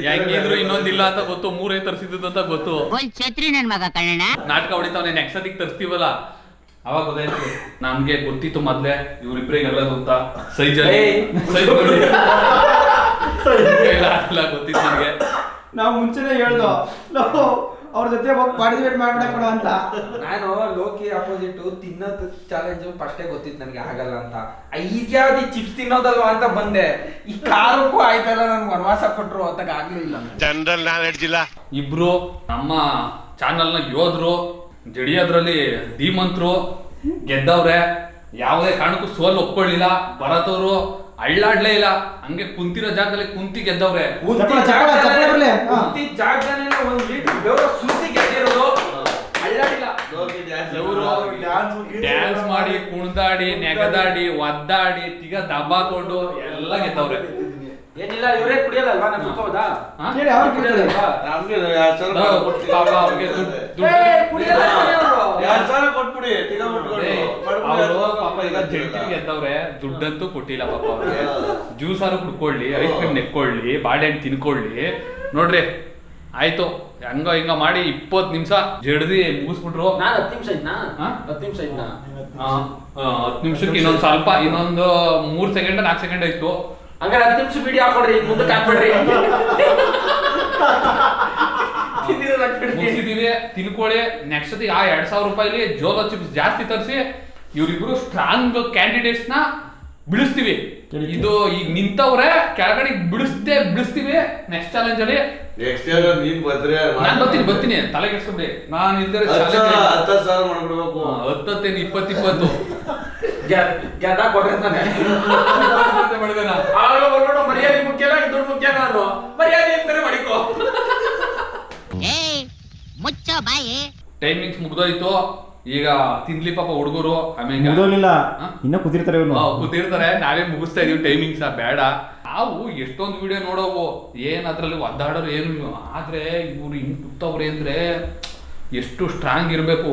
ಹೆಂಗಿದ್ರು ಇನ್ನೊಂದಿಲ್ಲ ಅಂತ ಗೊತ್ತು, ಮೂರೇ ತರಿಸಿದ್ದು ಅಂತ ಗೊತ್ತು. ಒಂದ್ ಛತ್ರಿ ನನ್ ಮಗ ಕಣ್ಣ. ನಾಟಕ ಹೊಡಿತಾವನೆ, ನೆಕ್ಸ್ಟ್ ಸತಿಗೆ ತರಿಸ್ತೀವಲ್ಲ ಅವಾಗ ಗೊತ್ತಾಯ್ತು. ನಮ್ಗೆ ಗೊತ್ತಿತ್ತು ಮೊದ್ಲೇ ಇವ್ರಿಬ್ರಿಗೆ ಎಲ್ಲದು ಅಂತ. ಸೈಜಲ್ಲಿ ಗೊತ್ತಿತ್ತು ನಮ್ಗೆ. ನಾವು ಮುಂಚೆನೆ ಹೇಳ್ದೋ ನಾವು ಅವ್ರ ಜೊತೆ ಹೋಗಿ ಪಾರ್ಟಿಸಿಪೇಟ್ ಮಾಡ್ಬಿಡಕೊಡ ಅಂತ. ನಾನು ಲೋಕಿ ಅಪೋಸಿಟ್ ತಿನ್ನೋದ್ ಚಾಲೆಂಜ್ ಫಸ್ಟೇ ಗೊತ್ತಿತ್ತು ನನಗೆ ಆಗಲ್ಲ ಅಂತ. ಇದ್ಯಾವ್ದು ಚಿಪ್ಸ್ ತಿನ್ನೋದಲ್ವಾ ಅಂತ ಬಂದೆ. ಈ ಕಾರಕ್ಕೂ ಆಯ್ತಲ್ಲ ನನ್ಗೆ ವನವಾಸ ಕೊಟ್ರು ಅಂತ ಆಗ್ಲಿಲ್ಲ. ಜನರಲ್ ನಾಲೆಡ್ಜ್ ಇಲ್ಲ. ಇಬ್ರು ನಮ್ಮ ಚಾನಲ್ನ ಯೋಧರು, ಜಡಿಯೋದ್ರಲ್ಲಿ ಧೀಮಂತರು, ಗೆದ್ದವ್ರೆ. ಯಾವುದೇ ಕಾರಣಕ್ಕೂ ಸೋಲ್ ಒಪ್ಕೊಳ್ಳಿಲ್ಲ. ಭರತವ್ರು ಅಳ್ಳಾಡ್ಲೇ ಇಲ್ಲ, ಹಂಗೆ ಕುಂತಿರೋ ಜಾಗದಲ್ಲಿ ಕುಂತಿ ಗೆದ್ದವ್ರೆ. ಜಾಗದಲ್ಲೇ ಒಂದ್ ಲೀಟರ್ ಬೆವರು ಸುರಿಸಿ ಗೆದ್ದಿರೋದು. ಅಳ್ಳಾಡಿಲ್ಲ. ಡ್ಯಾನ್ಸ್ ಮಾಡಿ, ಕುಣಿದಾಡಿ, ನೆಗದಾಡಿ, ಒದ್ದಾಡಿ, ತಿಗ ದಬ್ಬಾಕೊಂಡು ಎಲ್ಲ ಗೆದ್ದವ್ರೆ. ಏನಿಲ್ಲ, ಇವರೇ ಕುಡಿಯಲ್ಲಲ್ವಾ? ನಾನು ಕುತ್ಕೋದಾ? ಹೇಳಿ ಅವ್ರು ಕುಡಿಯೋದಲ್ವಾ? ನಮ್ಗೆ 2,000 ರೂಪಾಯಿ ಪಾಪ ಅವ್ರಿಗೆ ದುಡ್ಡು ಕೊಟ್ಬಿಡಿ. ಅವರು ಪಾಪ ಈಗ ಜಡ್ತಿ ಗೆದ್ದವ್ರೆ, ದುಡ್ಡಂತೂ ಕೊಟ್ಟಿಲ್ಲ ಪಾಪ ಅವ್ರಿಗೆ. ಜ್ಯೂಸಾರು ಕುಡ್ಕೊಳ್ಳಿ, ಐಸ್ ಕ್ರೀಮ್ ನೆಕ್ಕೊಳ್ಳಿ, ಬಾಳೆಹಣ್ಣು ತಿನ್ಕೊಳ್ಳಿ. ನೋಡ್ರಿ ಆಯ್ತು, ಹಂಗ ಹಿಂಗ ಮಾಡಿ 20 ನಿಮಿಷ ಜಡ್ದಿ ಮುಗಿಸ್ಬಿಟ್ರು. ನಾನು 10 ನಿಮಿಷ ಇದ್ನಾ? 10 ನಿಮಿಷ ಇದ್ನಾ? 10 ನಿಮಿಷಕ್ಕೆ ಇನ್ನೊಂದು ಸ್ವಲ್ಪ, ಇನ್ನೊಂದು 3 ಸೆಕೆಂಡ್ 4 ಸೆಕೆಂಡ್ ಇತ್ತು. ಹಂಗಾರೆ 10 ನಿಮಿಷ ವಿಡಿಯೋ ಹಾಕೊಡ್ರಿ, ಮುಂದಕ್ಕೆ ಹಾಕ್ಬೇಡ್ರಿ. ಮುಗಿಸಿದೀವಿ, ತಿನ್ಕೊಳ್ಳಿ. ನೆಕ್ಸ್ಟ್ ಸತಿ ಆ 2,000 ರೂಪಾಯಿಲಿ ಜೋಲೋ ಚಿಪ್ಸ್ ಜಾಸ್ತಿ ತರಿಸಿ ಇವ್ರಿಬ್ರು ಸ್ಟ್ರಾಂಗ್ ಕ್ಯಾಂಡಿಡೇಟ್ಸ್ ನ ಬಿಡಿಸ್ತೀವಿ. ಇದು ಈಗ ನಿಂತವ್ರೆ, ಕೆಳಗಡೆ ಬಿಡಿಸ್ತೀವಿ ನೆಕ್ಸ್ಟ್ ಚಾಲೆಂಜ್ ಅಲ್ಲಿ. ನೀನ್ ಬಂದ್ರೆ ನಾನ್ ಬರ್ತೀನಿ ತಲೆ ಕೆಡ್ಸ್ಕೊಂಡ್ರಿ. ನಾನು ಇಲ್ದರೆ 10,000 ಮಾಡ್ಬಿಡ್ಬೇಕು. 10 20 ಗೆದ್ದ ಕೊಡ್ರಿ ಅಂತಾನೆ. ಮರ್ಯಾದೆ ಮುಖ್ಯ ಇಲ್ಲ, ದುಡ್ಡು ಮುಖ್ಯ. ನಾನು ಮರ್ಯಾದೆ ಅಂತಾನೆ ಮಾಡಿಕೋ. ಮುಚ್ಚ ಬಾಯಿ. ಟೈಮಿಂಗ್ಸ್ ಮುಗ್ದೋಯ್ತು. ಈಗ ತಿನ್ಲಿ ಪಾಪ ಹುಡುಗರು. ಆಮೇಲೆ ಇನ್ನ ಕೂತಿರ್ತಾರೆ ಕೂತಿರ್ತಾರೆ. ನಾವೇ ಮುಗಿಸ್ತಾ ಇದೀವಿ ಟೈಮಿಂಗ್ಸ್. ಬೇಡ, ನಾವು ಎಷ್ಟೊಂದು ವಿಡಿಯೋ ನೋಡೋವು, ಏನ್ ಅದ್ರಲ್ಲಿ ಒದ್ದಾಡೋರು ಏನು. ಆದ್ರೆ ಇವ್ರು ಹಿಂಗ್ ಕೂತವ್ರೆ ಅಂದ್ರೆ ಎಷ್ಟು ಸ್ಟ್ರಾಂಗ್ ಇರ್ಬೇಕು.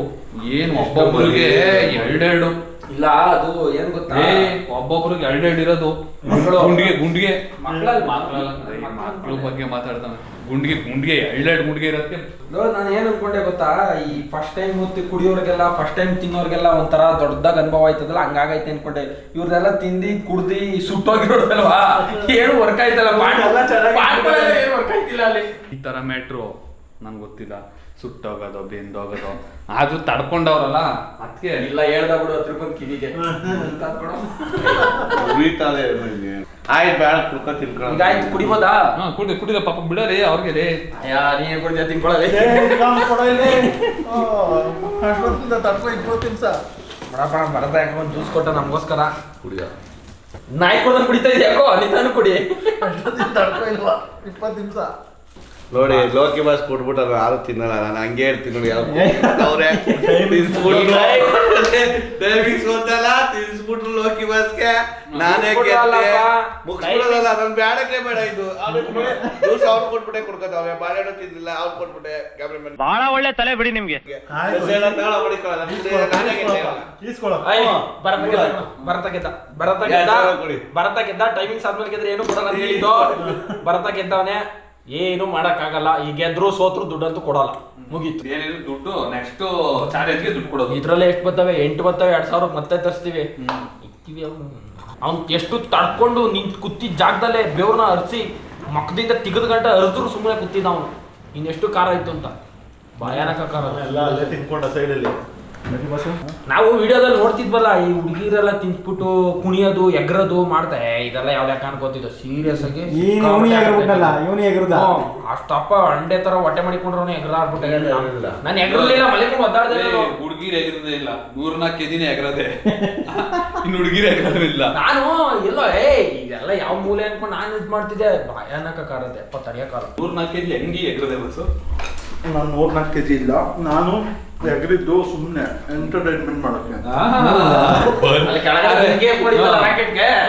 ಏನ್ ಒಬ್ಬೊಬ್ಬರಿಗೆ 2 ಇಲ್ಲ, ಅದು ಏನ್ ಗೊತ್ತಾ, ಒಬ್ಬೊಬ್ರಿಗೆ 2 ಇರೋದು. ಗುಂಡಿಗೆ ಮಕ್ಳ ಬಗ್ಗೆ ಮಾತಾಡ್ತಾನೆ. ಗುಂಡಿಗೆ 2 ಗುಂಡಿಗೆ ಇರೋದಕ್ಕೆ ನಾನು ಏನ್ ಅನ್ಕೊಂಡೆ ಗೊತ್ತಾ, ಈ ಫಸ್ಟ್ ಟೈಮ್ ಕುಡಿಯೋರ್ಗೆಲ್ಲ, ಫಸ್ಟ್ ಟೈಮ್ ತಿನ್ನೋರ್ಗೆಲ್ಲ ಒಂಥರ ದೊಡ್ಡದಾಗ ಅನುಭವ ಆಯ್ತದಲ್ಲ, ಹಂಗಾಗೈತೆ ಅನ್ಕೊಂಡೆ. ಇವ್ರದೆಲ್ಲ ತಿಂದಿ ಕುಡ್ದಿ ಸುಟ್ಟೋಗಿರೋದಲ್ವಾ, ಏನು ವರ್ಕ್ ಆಯ್ತಲ್ಲ. ಏನು ವರ್ಕ್ ಆಯ್ತಿಲ್ಲ ಅಲ್ಲಿ. ಈ ತರ ಮ್ಯಾಟ್ರು ನಂಗೆ ಗೊತ್ತಿಲ್ಲ. ಸುಟ್ಟೋಗೋದು, ಬೆಂದೋಗೋದು, ಆದ್ರೂ ತಡ್ಕೊಂಡವ್ರಲ್ಲ ಅದಕ್ಕೆ. ಇಲ್ಲ, ಹೇಳ್ದ ಬಿಡು 10 ರೂಪಾಯಿ ಕಿವಿಗೆ. ಆಯ್ತು, ಬೇಡ ಕುಡ್ಕೊ ತಿನ್ಕೊಳ್ಳೋ. ಈಗ ಆಯ್ತು, ಕುಡಿಬೋದಾ? ಕುಡಿದ ಪಾಪ ಬಿಡರಿ ಅವ್ರಿಗೆ. ನೀನ್ ಕುಡಿದ ತಿನ್ಕೊಳ್ಳೋದೇ. ಬರತ್ತ ಒಂದು ಜ್ಯೂಸ್ ಕೊಟ್ಟ ನಮಗೋಸ್ಕರ. ಕುಡಿಯ ನಾಯಿ ಕೊಡೋದನ್ನ ಕುಡಿತಾ ಇದೆಯಾ? ಯಾಕೋ ನಿಧಾನ ಕುಡಿ. ತಡ್ಕೊ ಇಲ್ವಾ? 20 ನಿಮಿಷ ನೋಡಿ. ಲೋಕಿ ಬಾಸ್ ಕೊಟ್ಬಿಟ್ಟಾರ, ಯಾರು ತಿನ್ನಲ್ಲ. ನಾನು ಹಂಗೆ ಹೇಳ್ತೀನಿ ನೋಡಿ. ತಿನ್ಸ್ಬಿಟ್ರು ಲೋಕಿ ಬಾಸ್ಗೆ. ನಾನೇ ಮುಗಿಸ್ಬಿಡೋದಲ್ಲ, ನನ್ ಬ್ಯಾಡಕ್ಕೆ ಬೇಡ ಇದು. ಜ್ಯೂಸ್ ಅವ್ರು ಕೊಟ್ಬಿಟ್ಟೆ ಕುಡ್ಕೋತಾವೆ, ಬಾಳೆಹಣ್ಣು ತಿನ್ನಿಲ್ಲ ಅವ್ರು ಕೊಟ್ಬಿಟ್ಟೆ. ಕ್ಯಾಮ್ರಾಮನ್ ಬಹಳ ಒಳ್ಳೆ ತಲೆ ಬಿಡಿ ನಿಮ್ಗೆ. ಭರತ ಗೆದ್ದ. ಟೈಮಿಂಗ್ಸ್ ಆದ್ಮೇಲೆ ಗೆದ್ರೆ ಏನು ಕೊಡಲ್ಲ ಅಂತ ಹೇಳಿದ್ದು. ಭರತ ಗೆದ್ದವನೇ, ಏನು ಮಾಡಕ್ಕಾಗಲ್ಲ. ಈಗ ಗೆದ್ರು ಸೋತ್ರು ದುಡ್ಡಂತೂ ಕೊಡಲ್ಲ. ಮುಗೀತು. ಏನಿದ್ರು ದುಡ್ಡು ನೆಕ್ಸ್ಟ್ ಚಾಲೆಂಜ್ಗೆ ದುಡ್ಡು ಕೊಡೋದು. ಇದ್ರಲ್ಲೇ ಎಷ್ಟು ಬರ್ತವೆ? 8 ಬರ್ತವೆ, 2000 ಮತ್ತೆ ತರಿಸ್ತೀವಿ. ಅವ್ನು ಎಷ್ಟು ತಡ್ಕೊಂಡು ನಿಂತು ಕೂತಿದ್ದ ಜಾಗದಲ್ಲೇ ಬೆವ್ರನ್ನ ಹರಿಸಿ ಮಕ್ಕದಿಂದ ತಿಗದ ಗಂಟೆ ಹರಿದ್ರು ಸುಮ್ಮನೆ ಕೂತಿದ್ದ ಅವನು. ಇನ್ನೆಷ್ಟು ಖಾರ ಇತ್ತು ಅಂತ, ಭಯಾನಕ ಖಾರ. ಎಲ್ಲ ಅಲ್ಲೇ ತಿನ್ಕೊಂಡ ಸೈಡಲ್ಲಿ. ನಾವು ವಿಡಿಯೋದಲ್ಲಿ ನೋಡ್ತಿದ್ವಲ್ಲ, ಈ ಹುಡುಗಿರೆಲ್ಲ ತಿನ್ಸ್ಬಿಟ್ಟು ಕುಣಿಯೋದು ಎಗ್ರದು ಮಾಡ್ತಾ ಇದೆಲ್ಲ ಯಾವ ಲೆಕ್ಕ ಅನ್ಕೋತಿದ್ದ. ಸೀರಿಯಸ್ ಆಗಿ ಇವನು ಎಗರುದ ಅಷ್ಟಪ್ಪ ಅಂಡೆ ತರ ಹೊಟ್ಟೆ ಮಾಡಿಕೊಂಡ್ರವನು ಎಗ್ರ ಆಗ್ಬಿಟ್ಟೆ. ನಾನು ಎಗ್ರಲಿಲ್ಲ, ಮಲಿಕೊಂಡು ಒದ್ದಾಡ್ದೆ. ಹುಡುಗಿರು ಎಗರದೇ ಇಲ್ಲ, 104 ಕೆಜಿನೇ ಎಗರದೆ. ಇನ್ನು ಹುಡುಗಿರು ಎಗರದಿಲ್ಲ. ನಾನು ಎಲ್ಲೋ ಇದೆಲ್ಲ ಯಾವ ಮೂಲೆ ಅನ್ಕೊಂಡು ನಾನು ಇದು ಮಾಡ್ತಿದ್ದೆ. ಭಯಾನಕ ಕಾರತ್ತೆ ಅಪ್ಪ, ತಡಿಯಕ್ಕಾಗಲ್ಲ. 104 ಕೆಜಿ ಹೆಂಗಿ ಎಗರದೆ ಬಸ್ಸು? ನಾನು 104 ಕೆಜಿ ಇಲ್ಲ, ನಾನು ಎಗರಿದ್ದು ಸುಮ್ಮನೆ ಎಂಟರ್ಟೈನ್ಮೆಂಟ್ ಮಾಡಕ್ಕೆ.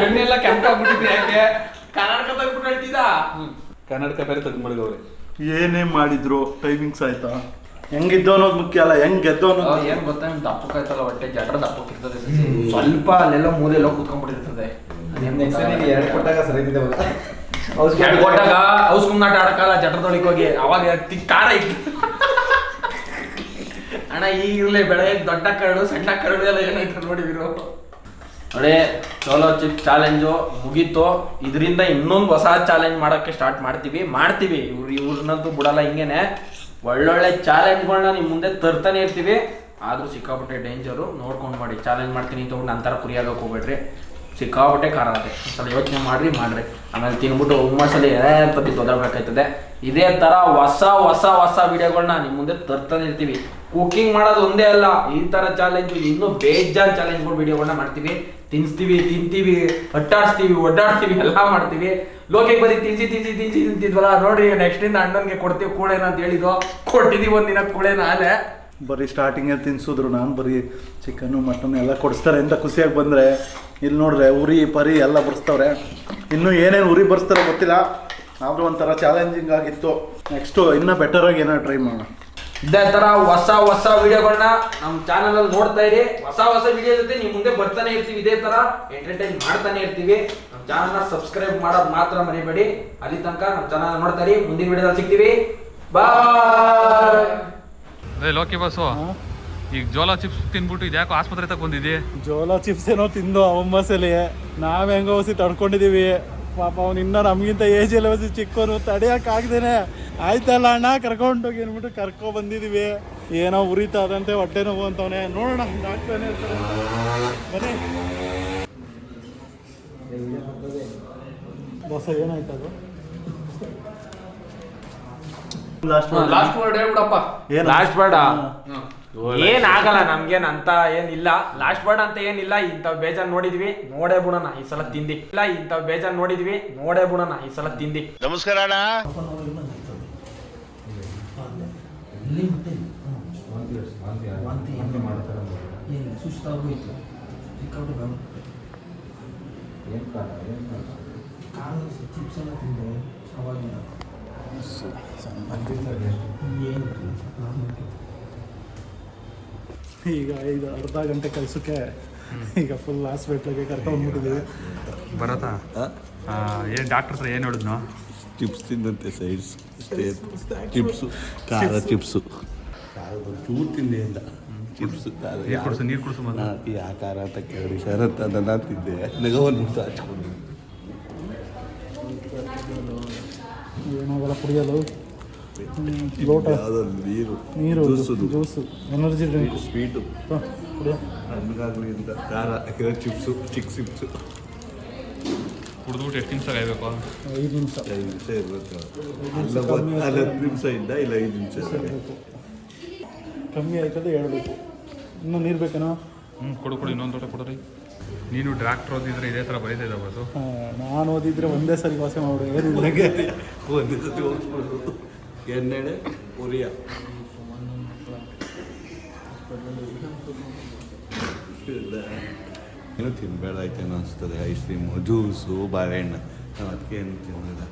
ಕಣ್ಣೆಲ್ಲ ಕೆಂಪಾಗ್ಬಿಟ್ಟಿದೆ. ಯಾಕೆ? ಕರ್ನಾಟಕ ತಗ್ಬಿಟ್ಟು ಹೇಳ್ತಿದ್ದ. ಕನ್ನಡಕ ಬೇರೆ ತೆಗ್ದು ಏನೇ ಮಾಡಿದ್ರು ಟೈಮಿಂಗ್ಸ್ ಆಯ್ತಾ? ಹೆಂಗಿದ್ದೋ ಅನ್ನೋದು ಮುಖ್ಯ ಅಲ್ಲ, ಹೆಂಗ್ ಗೆದ್ದೋ ಅನ್ನೋದು. ಏನ್ ಗೊತ್ತಾ, ದಪ್ಪಕ್ಕಾಯ್ತಲ್ಲ ಹೊಟ್ಟೆ, ಜಠರ ದಪ್ಪಕ್ಕಿರ್ತದೆ. ಸ್ವಲ್ಪ ಅಲ್ಲೆಲ್ಲ ಮೂಲೆಲ್ಲ ಕೂತ್ಕೊಂಡ್ಬಿಟ್ಟಿರ್ತದೆ. 2 ಕೊಟ್ಟಾಗ ಸರಿ ಕೊಟ್ಟಾಗ ಔಸ್ ಕುಮ್ನಾಟ ಆಡಕ್ಕಲ್ಲ, ಜಠರದೊಳಗೆ ಹೋಗಿ ಅವಾಗ ಖಾರ ಇತ್ತು. ಅಣ್ಣ ಈಗಲೇ ಬೆಳಗ್ಗೆ ದೊಡ್ಡ ಕರಡು ಸಣ್ಣ ಕರಡು ಎಲ್ಲ ಏನಾಯ್ತು ನೋಡಿದಿರು ನೋಡಿ. ಸೋಲೋ ಚಿಪ್ ಚಾಲೆಂಜು ಮುಗೀತು. ಇದರಿಂದ ಇನ್ನೊಂದು ಹೊಸ ಚಾಲೆಂಜ್ ಮಾಡೋಕ್ಕೆ ಸ್ಟಾರ್ಟ್ ಮಾಡ್ತೀವಿ. ಇವ್ರನ್ನಂತೂ ಬಿಡಲ್ಲ. ಹಿಂಗೇನೆ ಒಳ್ಳೊಳ್ಳೆ ಚಾಲೆಂಜ್ಗಳನ್ನ ನಿಮ್ಮ ಮುಂದೆ ತರ್ತಾನೆ ಇರ್ತೀವಿ. ಆದರೂ ಸಿಕ್ಕಾಪಟ್ಟೆ ಡೇಂಜರು, ನೋಡ್ಕೊಂಡು ಮಾಡಿ. ಚಾಲೆಂಜ್ ಮಾಡ್ತೀನಿ ಅಂತ ನಂತರ ಕುರಿಯಾಗಕ್ಕೆ ಹೋಗ್ಬೇಡ್ರಿ, ಸಿಕ್ಕಾಪಟ್ಟೆ ಖಾರ ಆಗುತ್ತೆ. ಸ್ವಲ್ಪ ಯೋಚನೆ ಮಾಡ್ರಿ. ಆಮೇಲೆ ತಿನ್ಬಿಟ್ಟು ಹುಮ್ಮಸಲ್ಲಿ ಪತಿ ತೊದಬೇಕಾಯ್ತದೆ. ಇದೇ ಥರ ಹೊಸ ವಿಡಿಯೋಗಳನ್ನ ನಿಮ್ಮ ಮುಂದೆ ತರ್ತಾನೆ ಇರ್ತೀವಿ. ಕುಕಿಂಗ್ ಮಾಡೋದು ಒಂದೇ ಅಲ್ಲ, ಈ ಥರ ಚಾಲೆಂಜು ಇನ್ನೂ ಬೇಜಾನ್ ಚಾಲೆಂಜ್ಗಳು ವಿಡಿಯೋಗಳನ್ನ ಮಾಡ್ತೀವಿ. ತಿಂತೀವಿ, ಅಟ್ಟಾಡ್ಸ್ತೀವಿ, ಒಡ್ಡಾಡ್ತೀವಿ, ಎಲ್ಲ ಮಾಡ್ತೀವಿ. ಲೋಕಿಗೆ ಬರೀ ತಿಂತಿದ್ವಲ್ಲ ನೋಡ್ರಿ. ನೆಕ್ಸ್ಟಿಂದ ಅಣ್ಣನಿಗೆ ಕೊಡ್ತೀವಿ ಕೂಳೆನ ಅಂತ ಹೇಳಿದ್ವು, ಕೊಟ್ಟಿದ್ದೀವಿ ಒಂದಿನ ಕೂಳೆನ. ಅಲ್ಲೇ ಬರೀ ಸ್ಟಾರ್ಟಿಂಗಲ್ಲಿ ತಿನ್ಸಿದ್ರು, ನಾನು ಬರೀ ಚಿಕನ್ನು ಮಟನ್ ಎಲ್ಲ ಕೊಡಿಸ್ತಾರೆ ಅಂತ ಖುಷಿಯಾಗಿ ಬಂದರೆ, ಇಲ್ಲಿ ನೋಡ್ರೆ ಉರಿ ಪರಿ ಎಲ್ಲ ಬರ್ಸ್ತವ್ರೆ. ಇನ್ನೂ ಏನೇನು ಉರಿ ಬರ್ಸ್ತಾರೆ ಗೊತ್ತಿಲ್ಲ, ಆದರೂ ಒಂಥರ ಚಾಲೆಂಜಿಂಗ್ ಆಗಿತ್ತು. ನೆಕ್ಸ್ಟು ಇನ್ನೂ ಬೆಟರಾಗಿ ಏನೋ ಟ್ರೈ ಮಾಡೋಣ. ಇದೇ ಥರ ಹೊಸ ವಿಡಿಯೋಗಳನ್ನ ನಮ್ಮ ಚಾನಲಲ್ಲಿ ನೋಡ್ತಾ ಇರಿ. ಹೊಸ ವಿಡಿಯೋ ಜೊತೆ ನಿಮ್ಮ ಮುಂದೆ ಬರ್ತಾನೆ ಇರ್ತೀವಿ. ಇದೇ ಥರ ಎಂಟರ್ಟೈನ್ ಮಾಡ್ತಾನೆ ಇರ್ತೀವಿ. ನಮ್ಮ ಚಾನಲ್ನ ಸಬ್ಸ್ಕ್ರೈಬ್ ಮಾಡೋದು ಮಾತ್ರ ಮರಿಬೇಡಿ. ಅಲ್ಲಿ ತನಕ ನಮ್ಮ ಚಾನಲ್ ನೋಡ್ತಾ ಇರಿ. ಮುಂದಿನ ವಿಡಿಯೋದಲ್ಲಿ ಸಿಗ್ತೀವಿ. ಬಾಯ್. ಲೋಕಿ ಬಸ್ಸು, ಈಗ ಜೋಲಾ ಚಿಪ್ಸ್ ತಿನ್ಬಿಟ್ಟು ಇದ್ಯಾಕೋ ಆಸ್ಪತ್ರೆ ತಗೊಂಡ್ ಬಂದಿದ್ದಿ? ಜೋಲಾ ಚಿಪ್ಸ್ ಏನೋ ತಿಂದು ಅವಮ್ಮಸಲಿ ನಾವು ಹೆಂಗೋ ಹೊಸಿ ತಡ್ಕೊಂಡಿದ್ದೀವಿ. ಪಾಪ ಅವ್ನು ಇನ್ನೂ ನಮಗಿಂತ ಏಜಲ್ಲಿ ಹೊಸಿ ಚಿಕ್ಕವನು, ತಡೆಯೋಕ್ಕಾಗ್ದೇನೆ ಆಯ್ತಲ್ಲ ಅಣ್ಣ ಕರ್ಕೊಂಡೋಗಿ ಅಂದ್ಬಿಟ್ಟು ಕರ್ಕೊಬಂದಿದ್ದೀವಿ. ಏನೋ ಉರಿತಾದಂತೆ, ಹೊಟ್ಟೆ ನೋವು ಅಂತವನೇ. ನೋಡೋಣ ಡಾಕ್ಟರ್ ಏನೇ ಹೇಳ್ತಾರೆ. ಬನ್ನಿ ಬಸ್ ಏನಾಯ್ತದು? ಲಾಸ್ಟ್ ವರ್ಡ್ ಹೇಳ್ಬಿಡಪ್ಪ. ಲಾಸ್ಟ್ ವರ್ಡ್ ಏನಾಗಲ್ಲ, ನಮ್ಗೇನಂತ ಏನಿಲ್ಲ. ಲಾಸ್ಟ್ ವರ್ಡ್ ಅಂತ ಏನಿಲ್ಲ. ಇಂಥವ್ ಬೇಜಾನ್ ನೋಡಿದ್ವಿ, ನೋಡೇ ಬಿಡೋಣ ಈ ಸಲ ತಿಂದಿ. ನಮಸ್ಕಾರ ಅಣ್ಣ. ಈಗ ಇದು ಅರ್ಧ ಗಂಟೆ ಕೆಲಸಕ್ಕೆ ಈಗ ಫುಲ್ ಹಾಸ್ಪಿಟ್ಲಿಗೆ ಕರ್ಕೊಂಡ್ಬಿಟ್ಟಿದ್ದೀವಿ. ಬರತ್ತಾ? ಏನು ಡಾಕ್ಟರ್ ಹತ್ರ ಏನು ಹೇಳಿದ್ನು? ಚಿಪ್ಸ್ ತಿಂದಂತೆ ಸೈಡ್ಸ್ ಚಿಪ್ಸು, ಖಾರ ಚಿಪ್ಸು, ಚೂರು ತಿಂದೆ ಇಲ್ಲ. ಚಿಪ್ಸ್ ನೀರು ಕುಡಿಸು ಯಾ ಖಾರ ಅಂತ ಕೇಳಿ ಶರತ್ ಅದನ್ನು ತಿಂದೆ, ನಗವನ್ನು ಹಚ್ಕೊಂಡು. ಏನಾಗಲ್ಲ ಕುಡಿಯಲು. ಲೋಟ ನೀರು ಜ್ಯೂಸು ಎನರ್ಜಿ ಡ್ರಿಂಕ್ ಸ್ವೀಟು ಹಣ್ಣಾಗಲಿ ಅಂತ ಖಾರ ಚಿಪ್ಸು, ಚಿಕ್ಕ ಚಿಪ್ಸು ಕುಡಿದ್ಬಿಟ್ಟು ಎಷ್ಟು ನಿಮಿಷ ಕಾಯ್ಬೇಕು? 5 ನಿಮಿಷ. 5 ನಿಮಿಷ ಇರಬೇಕು. 10 ನಿಮಿಷ ಇಂದ ಇಲ್ಲ 5 ನಿಮಿಷ ಇರಬೇಕು. ಕಮ್ಮಿ ಆಯ್ತದೆ ಹೇಳ್ಬೇಕು. ಇನ್ನೂ ನೀರು ಬೇಕೇನೋ? ಕೊಡು ಇನ್ನೊಂದು ಲೋಟ ಕೊಡ್ರಿ. ನೀನು ಡಾಕ್ಟ್ರ್ ಓದಿದ್ರೆ ಇದೇ ಥರ ಬರೀತಿದ್ದ ಬಸ್ಸು? ನಾನು ಓದಿದ್ರೆ ಒಂದೇ ಸರಿ ವಾಸೆ ಮಾಡು. ಏನು ಒಂದೇ ಸತಿ ಹೋಗ್ಸ್ಬಿಡು. ಎಣ್ಣೆಡೆ ಉರಿಯ ಏನು ತಿನ್ಬೇಡ ಆಯ್ತೇನೋ ಅನಿಸ್ತದೆ. ಐಸ್ ಕ್ರೀಮು, ಜ್ಯೂಸು, ಬಾಳೆಹಣ್ಣು, ನಾವು ಅದಕ್ಕೆ ಏನು ತಿನ್ನೋದ.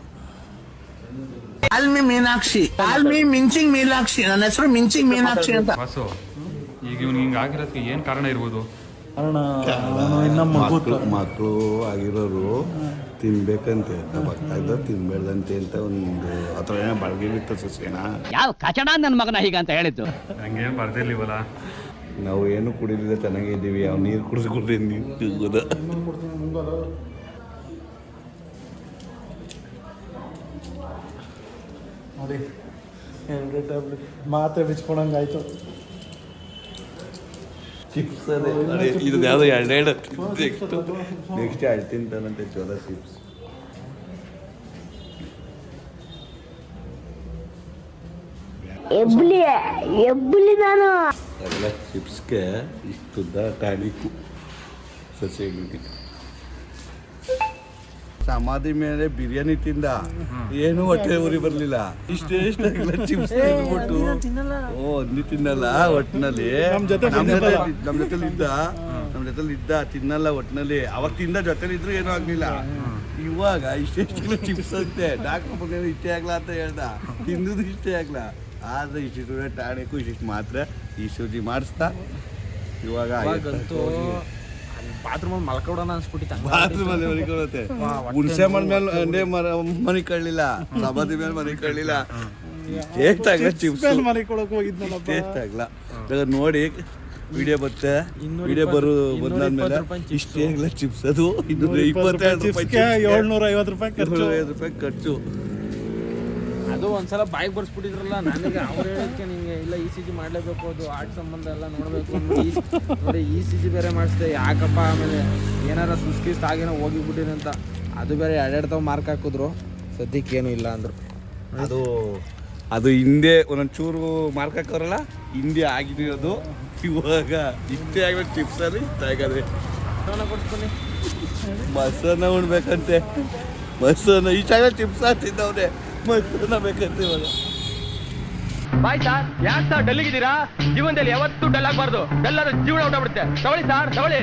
ಆಲ್ಮಿ ಮೀನಾಕ್ಷಿ, ಆಲ್ಮಿ ಮಿಂಚಿಂಗ್ ಮೀನಾಕ್ಷಿ. ನನ್ನ ಹೆಸರು ಮಿಂಚಿಂಗ್ ಮೀನಾಕ್ಷಿ ಅಂತ. ಬಸ್ಸು, ಈಗ ಇವ್ನು ಹಿಂಗೆ ಆಗಿರೋದಕ್ಕೆ ಏನು ಕಾರಣ ಇರ್ಬೋದು? ಕಾರಣ ಇನ್ನು ಮಕ್ಕಳು ಆಗಿರೋರು ತಿನ್ಬೇಕಂತೆ ಬರ್ತಾ ಇದ್ದ ತಿನ್ಬೇಡ್ದಂತೆ ಅಂತ ಒಂದು ಆ ಥರ ಏನೋ ಬಳಗಿತ್ತು ಸಸ್ಯನ. ಯಾವ ಕಚಡ ನನ್ನ ಮಗನ ಹೀಗ ಅಂತ ಹೇಳಿದ್ದು. ಹಂಗೇನು ಬರ್ದಿರ್ಲಿವಲ್ಲ. ನಾವು ಏನು ಕುಡಿಲಿಲ್ಲ, ಚೆನ್ನಾಗಿದ್ದೀವಿ. ಅವ್ನು ನೀರು ಕುಡಿಸ್ಕೊಂಡ್ರೆ ನಿಂತು ನೋಡಿ 2 ಟ್ಯಾಬ್ಲೆಟ್ ಮಾತ್ರೆ ಬಿಚ್ಕೊಂಡಂಗಾಯ್ತು. ಚಿಪ್ಸ್ ಅದೇ ಇದು ಯಾವುದೋ 2 ನೆಕ್ಸ್ಟ್ 2 ತಿಂತಾನಂತೆ ಜೋರ ಚಿಪ್ಸ್. ಎಬ್ಬಲಿ ನಾನು ಎಲ್ಲ ಚಿಪ್ಸ್ಗೆ ಇಷ್ಟುದ್ದ ಟಾನಿಕ್ಕು ಸಸ್ಯಗಳಿಗೆ. ಸಮಾಧಿ ಮೇಲೆ ಬಿರಿಯಾನಿ ತಿಂದ, ಏನು ಹೊಟ್ಟೆ ಉರಿ ಬರ್ಲಿಲ್ಲ. ಇಷ್ಟಾಗಿಲ್ಲ ಚಿಪ್ಸ್ ತಿಂದ್ಬಿಟ್ಟು. ನೀ ತಿನ್ನಲ್ಲ ಒಟ್ಟಿನಲ್ಲಿ. ನಮ್ಮ ಜೊತೆಲಿ ಇದ್ದ ತಿನ್ನಲ್ಲ ಒಟ್ಟಿನಲ್ಲಿ. ಅವಾಗ ತಿಂದ ಜೊತೆಲಿ ಇದ್ರು ಏನೂ ಆಗ್ಲಿಲ್ಲ. ಇವಾಗ ಇಷ್ಟೆಷ್ಟು ಚಿಪ್ಸ್ ಅಂತೆ. ಡಾಕ್ಟರ್ ಬಂದೇನು ಇಷ್ಟೇ ಆಗ್ಲಾ ಅಂತ ಹೇಳ್ದ. ತಿಂದುದು ಇಷ್ಟೇ ಆಗ್ಲಾ. ಆದ್ರೆ ಇಷ್ಟು ಟಾಣಿಕು ಇಷ್ಟು ಮಾತ್ರ ಈ ಸೂಜಿ ಮಾಡಿಸ್ತಾ ಇವಾಗ ಬಾತ್ರೂಮಲ್ಲಿ ಮಲ್ಕೊಡೋಣ ಅನ್ಸ್ಬಿಟ್ಟಿತ್ತ. ಬಾತ್ರೂಮಲ್ಲಿ ಮನಿಕೊಳ್ಳುತ್ತೆ. ಹುಣಸೆ ಮೇಲೆ ಮನೆ ಕಳ್ಳಿಲ್ಲ, ಸಮಾಧಿ ಮೇಲೆ ಮನೆ ಕಳ್ಳಿಲ್ಲ. ಟೇಸ್ಟ್ ಆಗಲ್ಲ ಚಿಪ್ಸ್ ಟೇಸ್ಟ್ ಆಗಲ್ಲ. ನೋಡಿ ವಿಡಿಯೋ ಬರುತ್ತೆ. ವಿಡಿಯೋ ಬಂದಾದ್ಮೇಲೆ ಇಷ್ಟೇ ಆಗಲ್ಲ ಚಿಪ್ಸ್. ಅದು 222 ರೂಪಾಯಿ ಖರ್ಚು. ಅದು ಒಂದ್ಸಲ ಬಾಯಿಗೆ ಬರ್ಸ್ಬಿಟ್ಟಿದ್ರಲ್ಲ ನನಗೆ. ಅವ್ರು ಹೇಳೋದಕ್ಕೆ ನಿಂಗೆ ಇಲ್ಲ ECG ಮಾಡಲೇಬೇಕು, ಅದು ಆರ್ಟ್ ಸಂಬಂಧ ಎಲ್ಲ ನೋಡಬೇಕು ನೋಡಿ. ECG ಬೇರೆ ಮಾಡಿಸ್ದೆ. ಯಾಕಪ್ಪ ಆಮೇಲೆ ಏನಾರ ಸುಸ್ಕಿಸ್ಟ್ ಆಗೇನೋ ಹೋಗಿಬಿಟ್ಟಿದೆ ಅಂತ ಅದು ಬೇರೆ 2 ಮಾರ್ಕ್ ಹಾಕಿದ್ರು. ಸದ್ಯಕ್ಕೇನು ಇಲ್ಲ ಅಂದರು. ಅದು ಹಿಂದೆ ಒಂದೊಂದು ಚೂರು ಮಾರ್ಕ್ ಹಾಕೋರಲ್ಲ, ಹಿಂದೆ ಆಗಿರೋದು. ಇವಾಗ ಇಷ್ಟೇ ಆಗ್ಬೇಕು ಚಿಪ್ಸಲ್ಲಿ. ಇಷ್ಟ ಆಗಾದ್ರೆ ಕೊಡ್ತೀನಿ. ಮಸನ ಉಣ್ಬೇಕಂತೆ. ಮಸನ ಇಷ್ಟಾಗ ಚಿಪ್ಸ್ ತಿಂದವ್ರೆ. ಮಸನ ಬೇಕಂತೆ ಇವಾಗ. ಬಾಯ್ ಸರ್, ಯಾಕೆ ಸರ್ ಡಲ್ಲಿಗಿದ್ದೀರಾ? ಜೀವನದಲ್ಲಿ ಯಾವತ್ತೂ ಡಲ್ ಆಗಬಾರ್ದು. ಡಲ್ ಆದ್ರೆ ಜೀವನ ಹೊರಟೋಗ್ಬಿಡುತ್ತೆ. ತಗೊಳ್ಳಿ ಸರ್, ತಗೊಳ್ಳಿ.